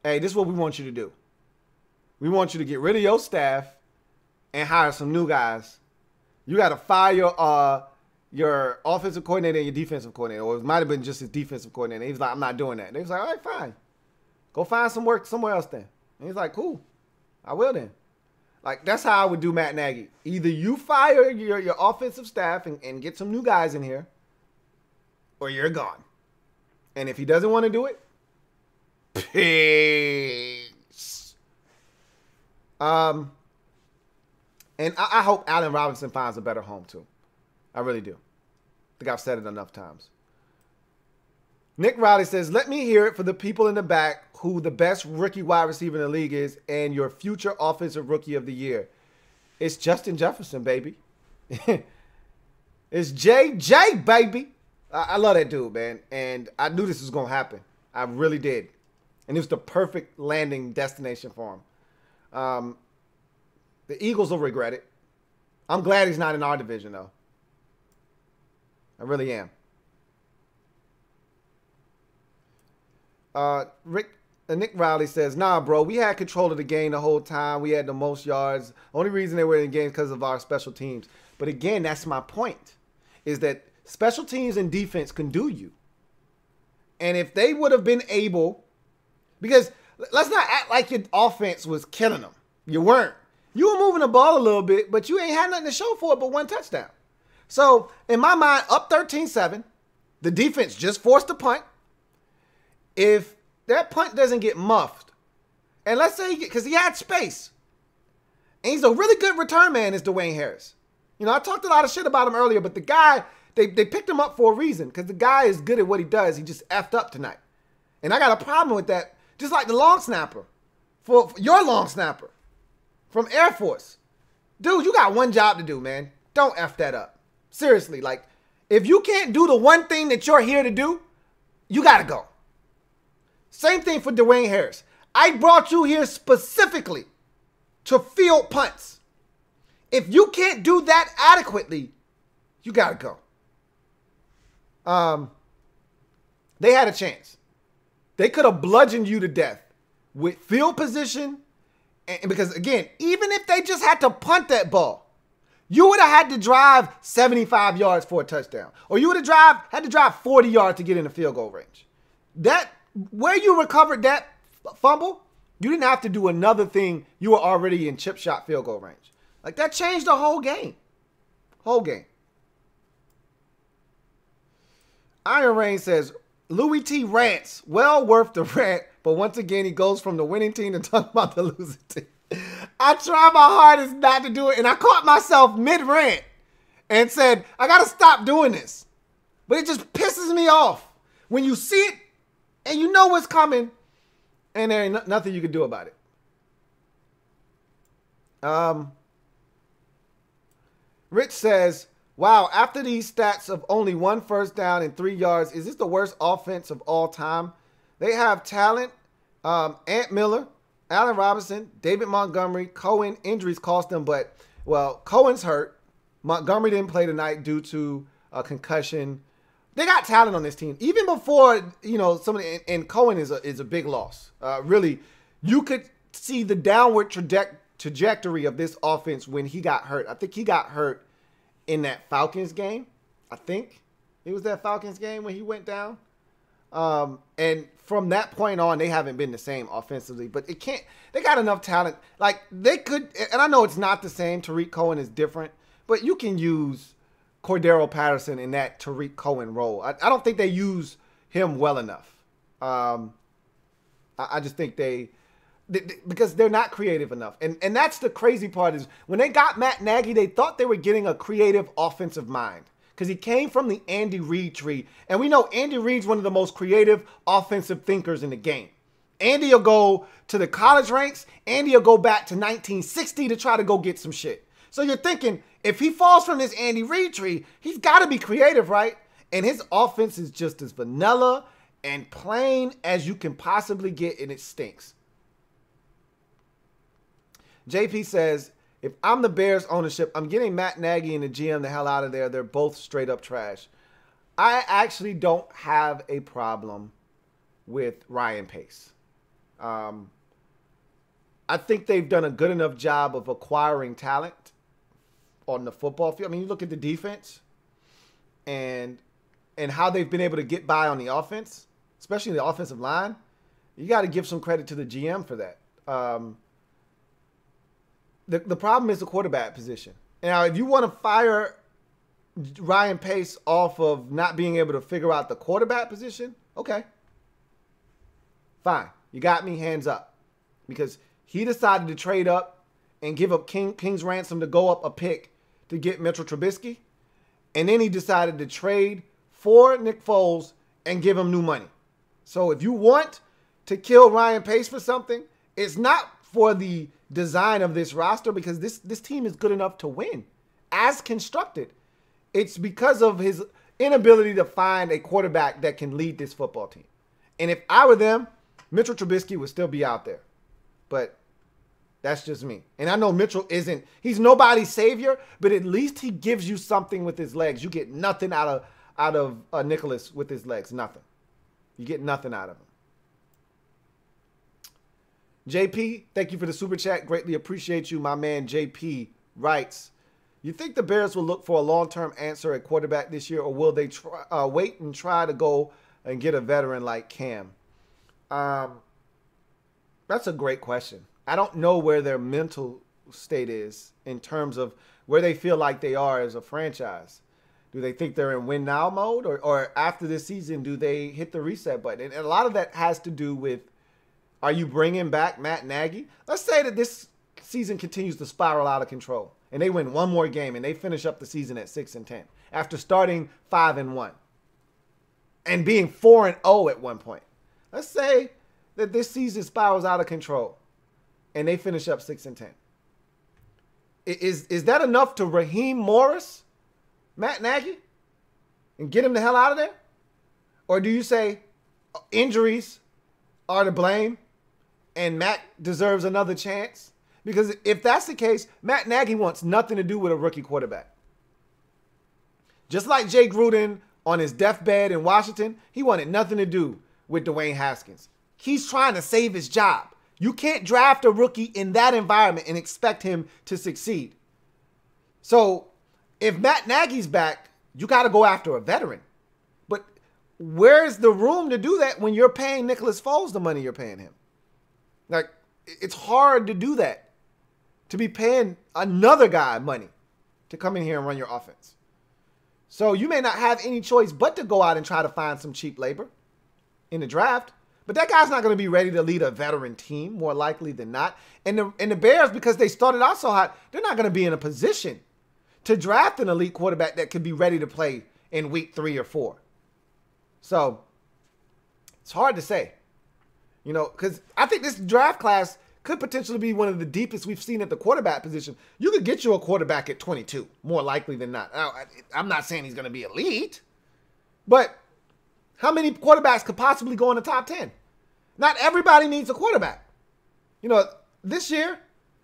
hey, this is what we want you to do. We want you to get rid of your staff and hire some new guys. You got to fire your offensive coordinator and your defensive coordinator. Or it might have been just his defensive coordinator. He was like, I'm not doing that. And he was like, all right, fine. Go find some work somewhere else then. And he's like, cool. I will then. Like, that's how I would do Matt Nagy. Either you fire your offensive staff and get some new guys in here, or you're gone. And if he doesn't want to do it, peace. And I hope Allen Robinson finds a better home, too. I really do. I think I've said it enough times. Nick Riley says, let me hear it for the people in the back who the best rookie wide receiver in the league is and your future offensive rookie of the year. It's Justin Jefferson, baby. It's JJ, baby. I love that dude, man. And I knew this was going to happen. I really did. And it was the perfect landing destination for him. The Eagles will regret it. I'm glad he's not in our division, though. I really am. Rick And Nick Riley says, nah, bro, we had control of the game the whole time. We had the most yards. Only reason they were in the game is because of our special teams. But again, that's my point, is that special teams and defense can do you. And if they would have been able, because let's not act like your offense was killing them. You weren't. You were moving the ball a little bit, but you ain't had nothing to show for it but one touchdown. So in my mind, up 13-7, the defense just forced a punt. If that punt doesn't get muffed, and let's say, because he had space, and he's a really good return man, is Dwayne Harris. You know, I talked a lot of shit about him earlier, but the guy, they picked him up for a reason, because the guy is good at what he does. He just effed up tonight. And I got a problem with that, just like the long snapper, for your long snapper from Air Force. Dude, you got one job to do, man. Don't F that up. Seriously, like, if you can't do the one thing that you're here to do, you got to go. Same thing for Dwayne Harris. I brought you here specifically to field punts. If you can't do that adequately, you got to go. They had a chance. They could have bludgeoned you to death with field position. And because, again, even if they just had to punt that ball, you would have had to drive 75 yards for a touchdown. Or you would have had to drive 40 yards to get in the field goal range. Where you recovered that fumble, you didn't have to do another thing. You were already in chip shot field goal range. Like, that changed the whole game. Whole game. Iron Rain says, Louie T rants. Well worth the rant, but once again, he goes from the winning team to talk about the losing team. I try my hardest not to do it, and I caught myself mid-rant and said, I got to stop doing this. But it just pisses me off when you see it and you know what's coming, and there ain't nothing you can do about it. Rich says, wow, after these stats of only 1 first down and 3 yards, is this the worst offense of all time? They have talent. Ant Miller, Allen Robinson, David Montgomery, Cohen. Injuries cost them, but, well, Cohen's hurt. Montgomery didn't play tonight due to a concussion. They got talent on this team. Even before, you know, and Cohen is a big loss. Really, you could see the downward trajectory of this offense when he got hurt. I think he got hurt in that Falcons game. I think it was that Falcons game when he went down. And from that point on, they haven't been the same offensively. But they got enough talent. Like, they could, and I know it's not the same. Tariq Cohen is different. But you can use Cordero Patterson in that Tariq Cohen role. I don't think they use him well enough. I just think because they're not creative enough. And that's the crazy part, is when they got Matt Nagy, they thought they were getting a creative offensive mind, because he came from the Andy Reid tree. And we know Andy Reid's one of the most creative offensive thinkers in the game. Andy will go to the college ranks. Andy will go back to 1960 to try to go get some shit. So you're thinking, if he falls from this Andy Reid tree, he's got to be creative, right? And his offense is just as vanilla and plain as you can possibly get, and it stinks. JP says, if I'm the Bears ownership, I'm getting Matt Nagy and the GM the hell out of there. They're both straight up trash. I actually don't have a problem with Ryan Pace. I think they've done a good enough job of acquiring talent on the football field. I mean, you look at the defense and how they've been able to get by on the offense, especially the offensive line. You got to give some credit to the GM for that. The problem is the quarterback position. Now, if you want to fire Ryan Pace off of not being able to figure out the quarterback position, okay. Fine. You got me, hands up. Because he decided to trade up and give up King's ransom to go up a pick to get Mitchell Trubisky. And then he decided to trade for Nick Foles and give him new money. So if you want to kill Ryan Pace for something, it's not for the design of this roster, because this team is good enough to win as constructed. It's because of his inability to find a quarterback that can lead this football team. And if I were them, Mitchell Trubisky would still be out there. But that's just me. And I know Mitchell he's nobody's savior, but at least he gives you something with his legs. You get nothing out of Nicholas with his legs. Nothing. You get nothing out of him. JP, thank you for the super chat. Greatly appreciate you. My man JP writes, you think the Bears will look for a long-term answer at quarterback this year, or will they wait and try to go and get a veteran like Cam? That's a great question. I don't know where their mental state is in terms of where they feel like they are as a franchise. Do they think they're in win now mode, or after this season, do they hit the reset button? And a lot of that has to do with, are you bringing back Matt Nagy? Let's say that this season continues to spiral out of control and they win one more game and they finish up the season at 6-10 after starting 5-1 and being 4-0 at one point. Let's say that this season spirals out of control and they finish up 6-10. Is that enough to Raheem Morris Matt Nagy and get him the hell out of there? Or do you say injuries are to blame and Matt deserves another chance? Because if that's the case, Matt Nagy wants nothing to do with a rookie quarterback. Just like Jay Gruden on his deathbed in Washington, he wanted nothing to do with Dwayne Haskins. He's trying to save his job. You can't draft a rookie in that environment and expect him to succeed. So if Matt Nagy's back, you got to go after a veteran. But where's the room to do that when you're paying Nicholas Foles the money you're paying him? Like, it's hard to do that, to be paying another guy money to come in here and run your offense. So you may not have any choice but to go out and try to find some cheap labor in the draft. But that guy's not going to be ready to lead a veteran team, more likely than not. And the Bears, because they started out so hot, they're not going to be in a position to draft an elite quarterback that could be ready to play in week 3 or 4. So it's hard to say, you know, because I think this draft class could potentially be one of the deepest we've seen at the quarterback position. You could get you a quarterback at 22, more likely than not. Now, I'm not saying he's going to be elite, but how many quarterbacks could possibly go in the top 10? Not everybody needs a quarterback. You know, this year,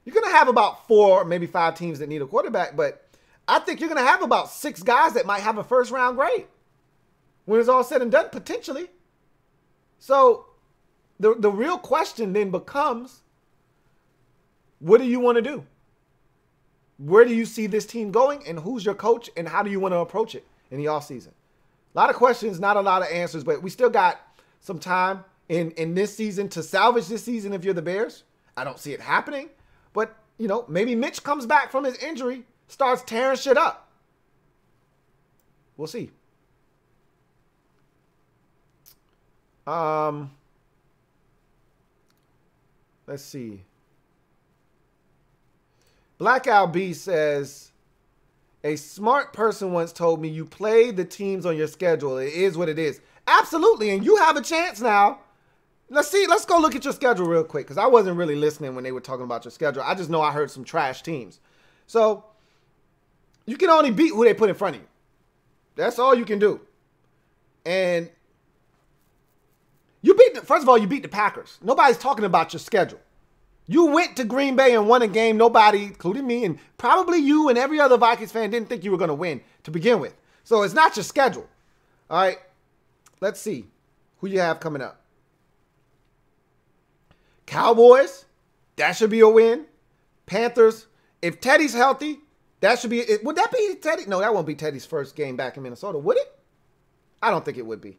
you're going to have about 4 or maybe 5 teams that need a quarterback, but I think you're going to have about 6 guys that might have a first-round grade when it's all said and done, potentially. So the real question then becomes, what do you want to do? Where do you see this team going, and who's your coach, and how do you want to approach it in the offseason? A lot of questions, not a lot of answers, but we still got some time in this season to salvage this season if you're the Bears. I don't see it happening, but, you know, maybe Mitch comes back from his injury, starts tearing shit up. We'll see. Let's see. Black L.A.B says, a smart person once told me you play the teams on your schedule. It is what it is. Absolutely, and you have a chance now. Let's go look at your schedule real quick, because I wasn't really listening when they were talking about your schedule. I just know I heard some trash teams. So you can only beat who they put in front of you. That's all you can do. And you beat, first of all, you beat the Packers. Nobody's talking about your schedule. You went to Green Bay and won a game nobody, including me, and probably you and every other Vikings fan didn't think you were going to win to begin with. So it's not your schedule. All right. Let's see who you have coming up. Cowboys, that should be a win. Panthers, if Teddy's healthy, that should be, would that be Teddy? No, that won't be Teddy's first game back in Minnesota, would it? I don't think it would be.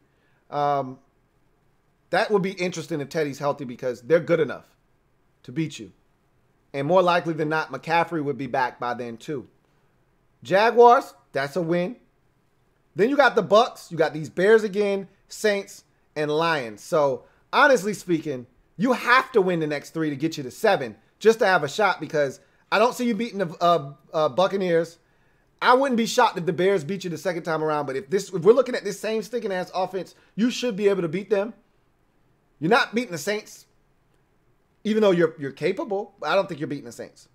That would be interesting if Teddy's healthy, because they're good enough to beat you. And more likely than not, McCaffrey would be back by then too. Jaguars, that's a win. Then you got the Bucks, you got these Bears again, Saints, and Lions. So honestly speaking, you have to win the next 3 to get you to 7 just to have a shot, because I don't see you beating the Buccaneers. I wouldn't be shocked if the Bears beat you the second time around, but if we're looking at this same sticking ass offense, you should be able to beat them. You're not beating the Saints, even though you're capable. I don't think you're beating the Saints.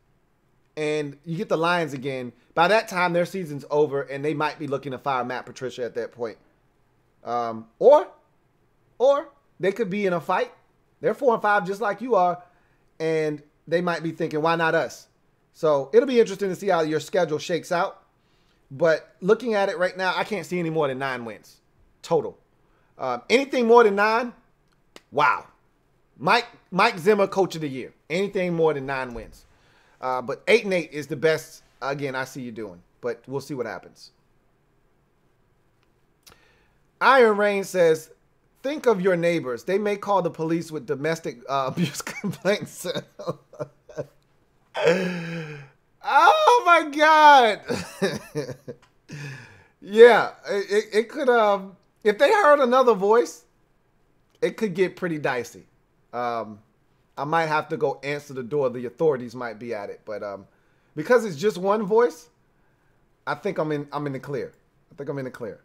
And you get the Lions again. By that time, their season's over, and they might be looking to fire Matt Patricia at that point. Or they could be in a fight. They're 4-5 just like you are, and they might be thinking, why not us? So it'll be interesting to see how your schedule shakes out. But looking at it right now, I can't see any more than 9 wins total. Anything more than 9, wow. Mike Zimmer, coach of the year. Anything more than 9 wins. But 8-8 is the best, again, I see you doing. But we'll see what happens. Iron Rain says, think of your neighbors. They may call the police with domestic abuse complaints. Oh, my God. Yeah, it could, if they heard another voice, it could get pretty dicey. I might have to go answer the door. The authorities might be at it. But because it's just one voice, I think I'm in the clear. I think I'm in the clear.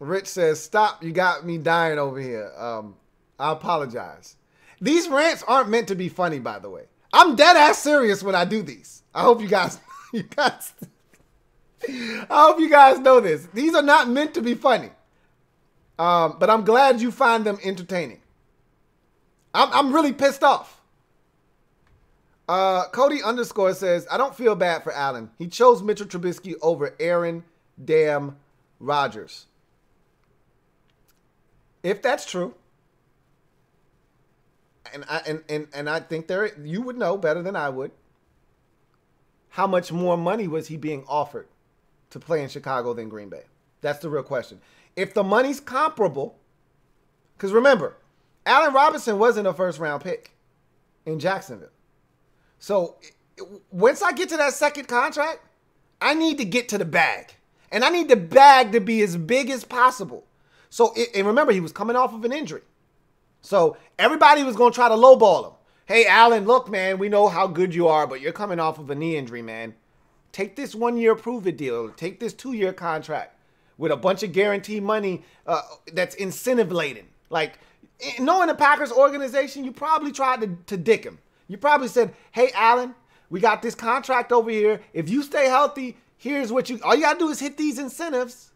Rich says, stop, you got me dying over here. I apologize. These rants aren't meant to be funny, by the way. I'm dead ass serious when I do these. I hope you guys I hope you guys know this. These are not meant to be funny. But I'm glad you find them entertaining. I'm really pissed off. Cody _ says, I don't feel bad for Allen. He chose Mitchell Trubisky over Aaron damn Rodgers. If that's true, and I think you would know better than I would, how much more money was he being offered to play in Chicago than Green Bay? That's the real question. If the money's comparable, because remember, Allen Robinson wasn't a first-round pick in Jacksonville. So once I get to that second contract, I need to get to the bag. And I need the bag to be as big as possible. So, and remember, he was coming off of an injury. So everybody was going to try to lowball him. Hey, Allen, look, man, we know how good you are, but you're coming off of a knee injury, man. Take this 1-year prove-it deal. Take this 2-year contract with a bunch of guaranteed money that's incentive-laden. Like, knowing the Packers organization, you probably tried to dick him. You probably said, hey, Allen, we got this contract over here. If you stay healthy, here's what all you got to do is hit these incentives.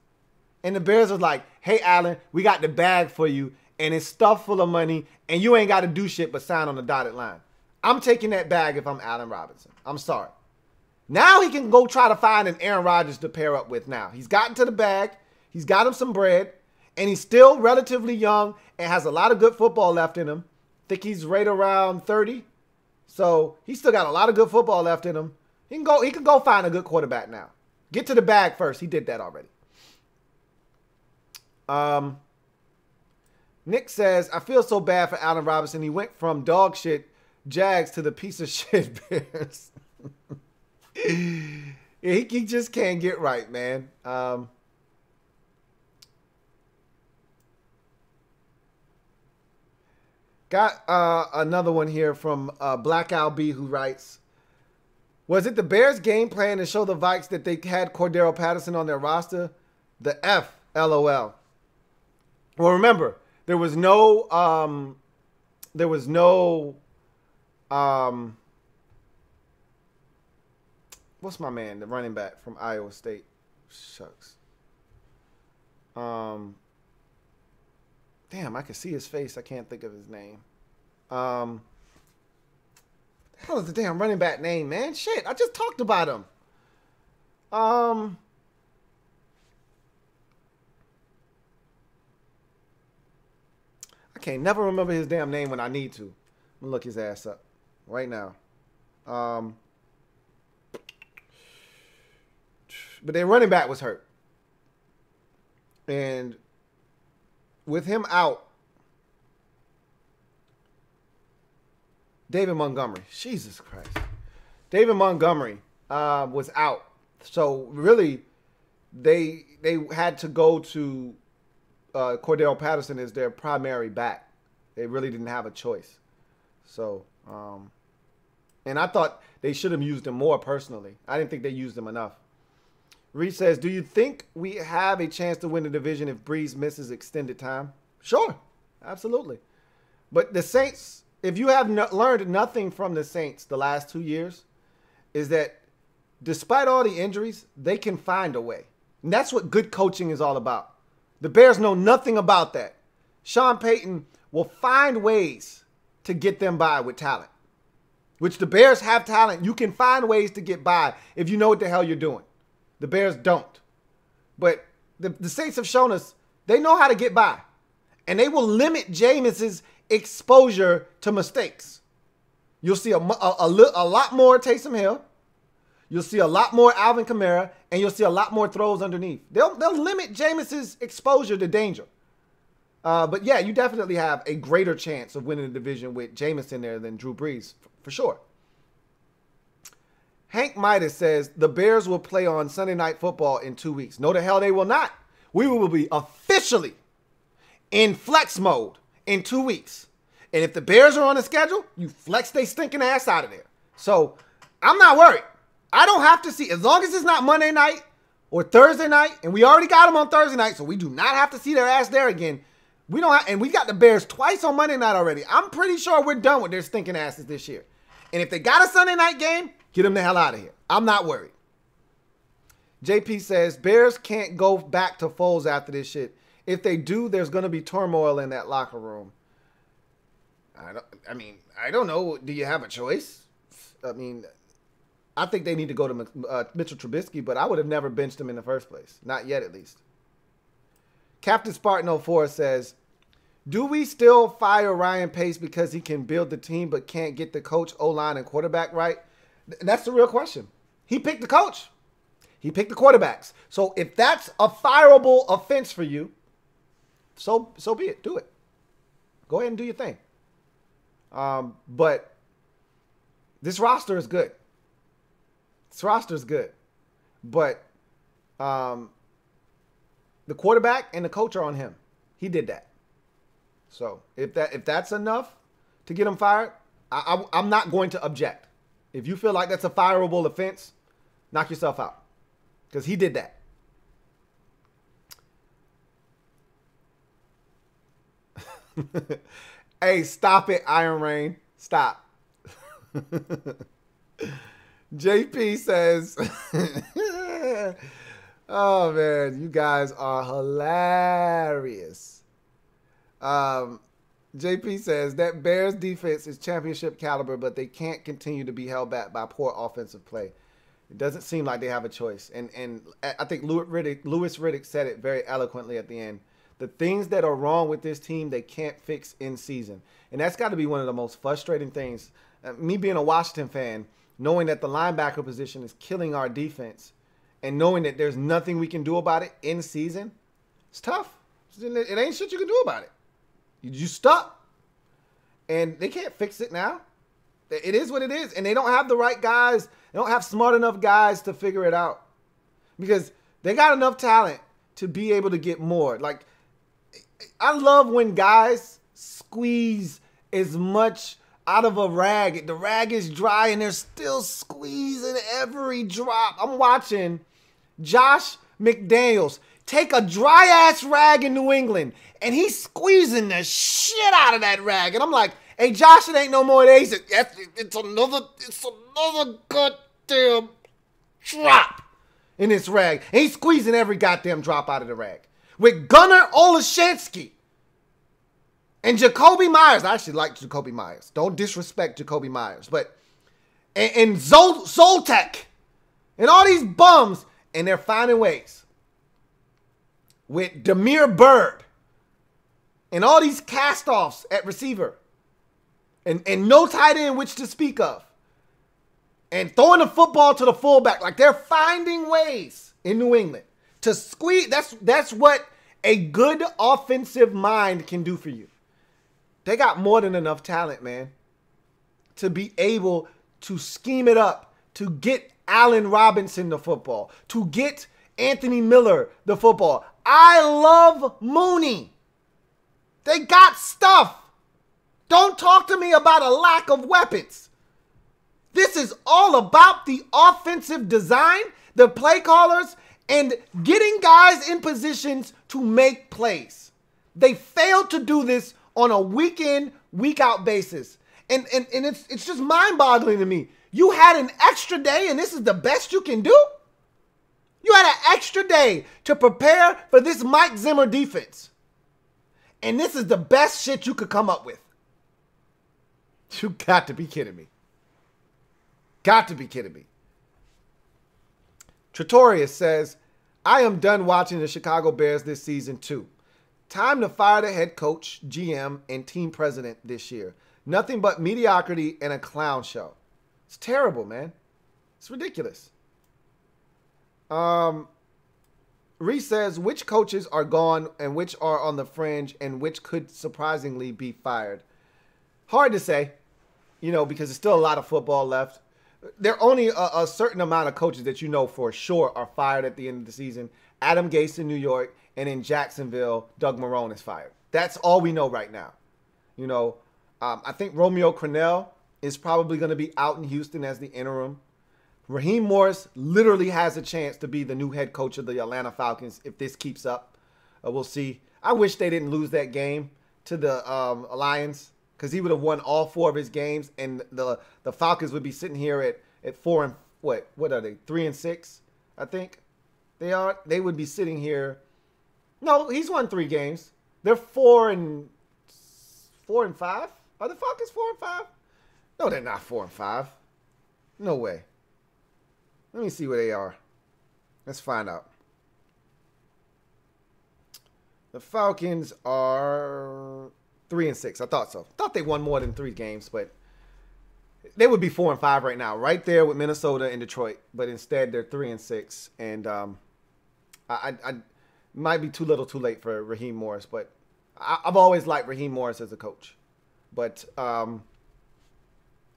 And the Bears was like, hey, Allen, we got the bag for you, and it's stuffed full of money, and you ain't got to do shit but sign on the dotted line. I'm taking that bag if I'm Allen Robinson. I'm sorry. Now he can go try to find an Aaron Rodgers to pair up with now. He's gotten to the bag. He's got him some bread, and he's still relatively young and has a lot of good football left in him. I think he's right around 30. So he's still got a lot of good football left in him. He can go find a good quarterback now. Get to the bag first. He did that already. Nick says, I feel so bad for Allen Robinson. He went from dog shit Jags to the piece of shit Bears. He just can't get right, man. Got another one here from Black L.A.B who writes, was it the Bears' game plan to show the Vikes that they had Cordero Patterson on their roster? The F, LOL. Well, remember, there was no what's my man, the running back from Iowa State? Shucks. Damn, I can see his face. I can't think of his name. The hell is the damn running back name, man? Shit, I just talked about him. I can't never remember his damn name when I need to. I'm gonna look his ass up right now. But their running back was hurt. And with him out, David Montgomery. Jesus Christ. David Montgomery was out. So really, they had to go to Cordero Patterson as their primary back. They really didn't have a choice. So, and I thought they should have used him more personally. I didn't think they used him enough. Reed says, do you think we have a chance to win the division if Breeze misses extended time? Sure, absolutely. But the Saints, if you have learned nothing from the Saints the last 2 years, is that despite all the injuries, they can find a way. And that's what good coaching is all about. The Bears know nothing about that. Sean Payton will find ways to get them by with talent, which the Bears have talent. You can find ways to get by if you know what the hell you're doing. The Bears don't. But the Saints have shown us they know how to get by. And they will limit Jameis's exposure to mistakes. You'll see a lot more Taysom Hill. You'll see a lot more Alvin Kamara. And you'll see a lot more throws underneath. They'll limit Jameis's exposure to danger. But yeah, you definitely have a greater chance of winning the division with Jameis in there than Drew Brees, for sure. Hank Midas says, the Bears will play on Sunday Night Football in 2 weeks. No, the hell they will not. We will be officially in flex mode in 2 weeks. And if the Bears are on the schedule, you flex they stinking ass out of there. So I'm not worried. I don't have to see, as long as it's not Monday night or Thursday night, and we already got them on Thursday night, so we do not have to see their ass there again. We don't have, and we got the Bears twice on Monday night already. I'm pretty sure we're done with their stinking asses this year. And if they got a Sunday night game, get them the hell out of here. I'm not worried. JP says, Bears can't go back to Foles after this shit. If they do, there's going to be turmoil in that locker room. I don't know. Do you have a choice? I mean, I think they need to go to Mitchell Trubisky, but I would have never benched him in the first place. Not yet, at least. Captain Spartan 04 says, do we still fire Ryan Pace because he can build the team but can't get the coach, O-line, and quarterback right? That's the real question. He picked the coach. He picked the quarterbacks. So if that's a fireable offense for you, so be it. Do it. Go ahead and do your thing. But this roster is good. This roster is good. But the quarterback and the coach are on him. He did that. So if that's enough to get him fired, I'm not going to object. If you feel like that's a fireable offense, knock yourself out. Because he did that. Hey, stop it, Iron Rain. Stop. JP says, oh, man, you guys are hilarious. JP says that Bears defense is championship caliber, but they can't continue to be held back by poor offensive play. It doesn't seem like they have a choice. And I think Louis Riddick said it very eloquently at the end. The things that are wrong with this team, they can't fix in season. And that's got to be one of the most frustrating things. Me being a Washington fan, knowing that the linebacker position is killing our defense and knowing that there's nothing we can do about it in season, it's tough. It ain't shit you can do about it. You stuck. And they can't fix it now. It is what it is. And they don't have the right guys. They don't have smart enough guys to figure it out. Because they got enough talent to be able to get more. Like, I love when guys squeeze as much out of a rag. The rag is dry and they're still squeezing every drop. I'm watching Josh McDaniels take a dry-ass rag in New England, and he's squeezing the shit out of that rag. And I'm like, hey, Josh, it ain't no more days. It's another goddamn drop in this rag. And he's squeezing every goddamn drop out of the rag. With Gunnar Olszewski and Jacoby Myers. I actually like Jacoby Myers. Don't disrespect Jacoby Myers. But and Zoltek and all these bums, and they're finding ways. With Demir Bird and all these cast-offs at receiver and no tight end which to speak of. And throwing the football to the fullback. Like, they're finding ways in New England to squeeze. That's what a good offensive mind can do for you. They got more than enough talent, man, to be able to scheme it up, to get Allen Robinson the football, to get Anthony Miller the football. I love Mooney. They got stuff. Don't talk to me about a lack of weapons. This is all about the offensive design, the play callers, and getting guys in positions to make plays. They failed to do this on a week in, week out basis. And it's just mind-boggling to me. You had an extra day and this is the best you can do? You had an extra day to prepare for this Mike Zimmer defense. And this is the best shit you could come up with. You got to be kidding me. Got to be kidding me. Tratorius says, I am done watching the Chicago Bears this season too. Time to fire the head coach, GM, and team president this year. Nothing but mediocrity and a clown show. It's terrible, man. It's ridiculous. Reese says, which coaches are gone and which are on the fringe and which could surprisingly be fired? Hard to say, because there's still a lot of football left. There are only a certain amount of coaches that for sure are fired at the end of the season. Adam Gase in New York, and in Jacksonville, Doug Marrone is fired. That's all we know right now. I think Romeo Crennel is probably going to be out in Houston as the interim. Raheem Morris literally has a chance to be the new head coach of the Atlanta Falcons if this keeps up. We'll see. I wish they didn't lose that game to the Lions, because he would have won all 4 of his games, and the Falcons would be sitting here at 4 and what are they? 3 and 6, I think they are. They would be sitting here. No, he's won 3 games. They're 4 and 5. Are the Falcons 4 and 5? No, they're not 4 and 5. No way. Let me see where they are. Let's find out. The Falcons are 3 and 6. I thought so. I thought they won more than 3 games, but they would be 4 and 5 right now, right there with Minnesota and Detroit. But instead, they're 3 and 6, and I might be too little, too late for Raheem Morris. But I've always liked Raheem Morris as a coach, but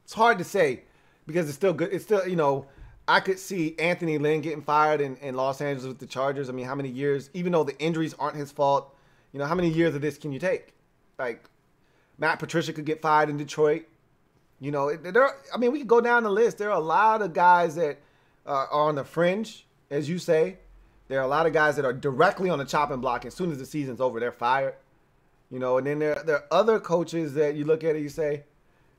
it's hard to say because it's still good. It's still I could see Anthony Lynn getting fired in Los Angeles with the Chargers. I mean, how many years? Even though the injuries aren't his fault, how many years of this can you take? Like, Matt Patricia could get fired in Detroit. We could go down the list. There are a lot of guys that are on the fringe, as you say. There are a lot of guys that are directly on the chopping block. As soon as the season's over, they're fired. And then there are other coaches that you look at and you say,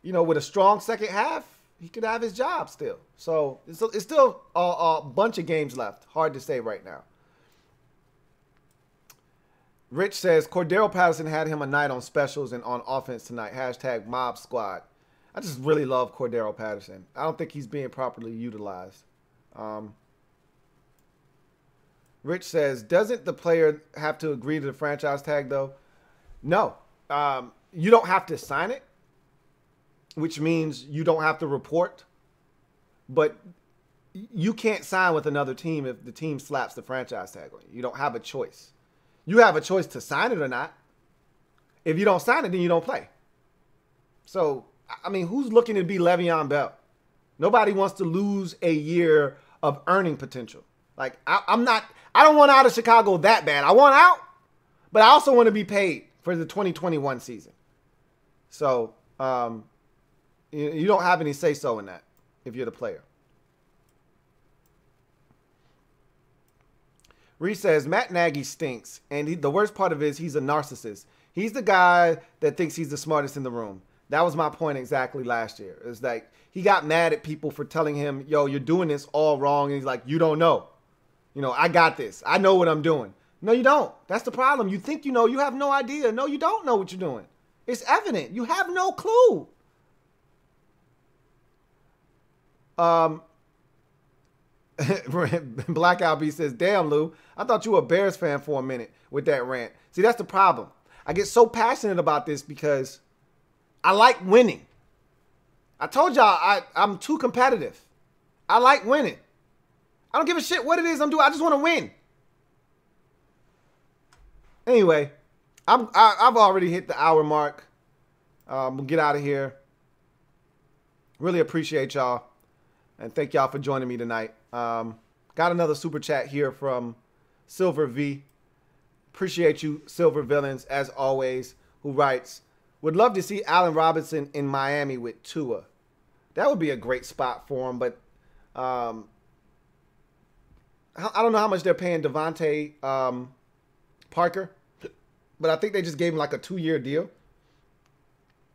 with a strong second half, he could have his job still. So it's still a bunch of games left. Hard to say right now. Rich says, Cordero Patterson had him a night on specials and on offense tonight. # Mob Squad. I just really love Cordero Patterson. I don't think he's being properly utilized. Rich says, doesn't the player have to agree to the franchise tag, though? No. You don't have to sign it, which means you don't have to report. But you can't sign with another team if the team slaps the franchise tag on you. You don't have a choice. You have a choice to sign it or not. If you don't sign it, then you don't play. So, who's looking to be Le'Veon Bell? Nobody wants to lose a year of earning potential. Like, I don't want out of Chicago that bad. I want out, but I also want to be paid for the 2021 season. So, you don't have any say-so in that if you're the player. Reese says, Matt Nagy stinks, and the worst part of it is he's a narcissist. He's the guy that thinks he's the smartest in the room. That was my point exactly last year. It's like he got mad at people for telling him, yo, you're doing this all wrong. And he's like, you don't know. I got this. I know what I'm doing. No, you don't. That's the problem. You think you know. You have no idea. No, you don't know what you're doing. It's evident. You have no clue. Black Albie says, damn, Lou, I thought you were a Bears fan for a minute with that rant. See, that's the problem. I get so passionate about this because I like winning. I told y'all I'm too competitive. I like winning. I don't give a shit what it is I'm doing. I just want to win. Anyway, I've already hit the hour mark. We'll get out of here. Really appreciate y'all. And thank y'all for joining me tonight. Got another super chat here from Silver V. Appreciate you, Silver Villains, as always, who writes, would love to see Allen Robinson in Miami with Tua. That would be a great spot for him, but I don't know how much they're paying Devontae Parker, but I think they just gave him like a 2-year deal.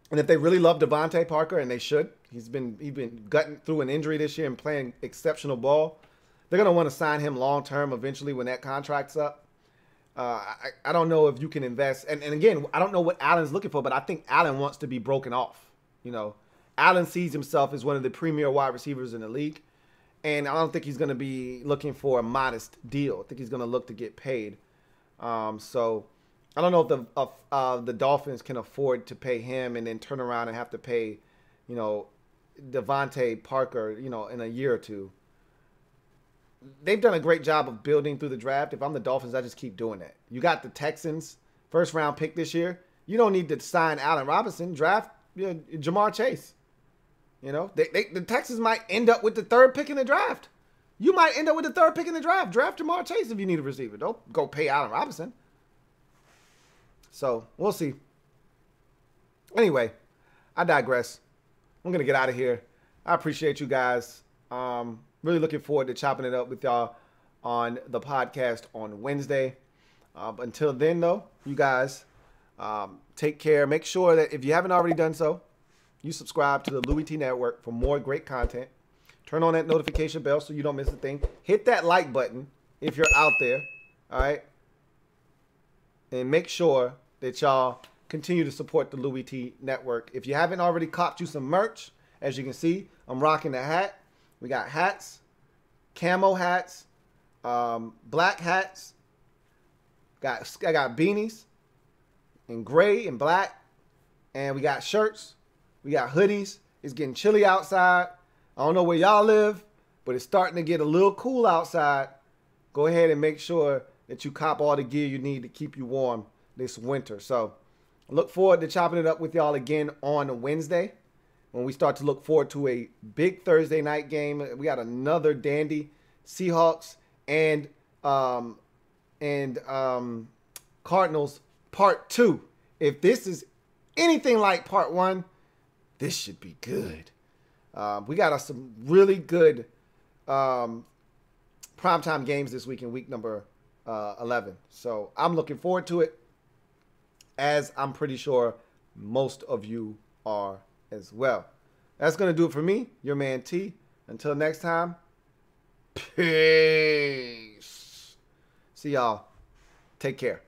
And if they really love Devontae Parker, and they should, he's been gutting through an injury this year and playing exceptional ball, they're going to want to sign him long-term eventually when that contract's up. I don't know if you can invest. And again, I don't know what Allen's looking for, but I think Allen wants to be broken off. Allen sees himself as one of the premier wide receivers in the league. And I don't think he's going to be looking for a modest deal. I think he's going to look to get paid. So I don't know if the Dolphins can afford to pay him and then turn around and have to pay, you know, Devontae Parker, you know, in a year or two. They've done a great job of building through the draft. If I'm the Dolphins, I just keep doing that. You got the Texans first round pick this year. You don't need to sign Allen Robinson. Draft Jamar Chase. You know, the Texans might end up with the third pick in the draft. You might end up with the third pick in the draft. Draft Jamar Chase if you need a receiver. Don't go pay Allen Robinson. So we'll see. Anyway, I digress. I'm gonna get out of here. I appreciate you guys. Really looking forward to chopping it up with y'all on the podcast on Wednesday. Until then, though, you guys take care. Make sure that if you haven't already done so, you subscribe to the Louie T Network for more great content. Turn on that notification bell so you don't miss a thing. Hit that like button if you're out there. All right. And make sure that y'all continue to support the Louie T Network. If you haven't already copped you some merch, as you can see, I'm rocking the hat. We got hats, camo hats, black hats. I got beanies in gray and black. And we got shirts. We got hoodies. It's getting chilly outside. I don't know where y'all live, but it's starting to get a little cool outside. Go ahead and make sure that you cop all the gear you need to keep you warm this winter. So I look forward to chopping it up with y'all again on Wednesday when we start to look forward to a big Thursday night game. We got another dandy Seahawks and Cardinals part 2. If this is anything like part 1, this should be good. We got some really good primetime games this week in week number 11. So I'm looking forward to it, as I'm pretty sure most of you are as well. That's going to do it for me, your man T. Until next time, peace. See y'all. Take care.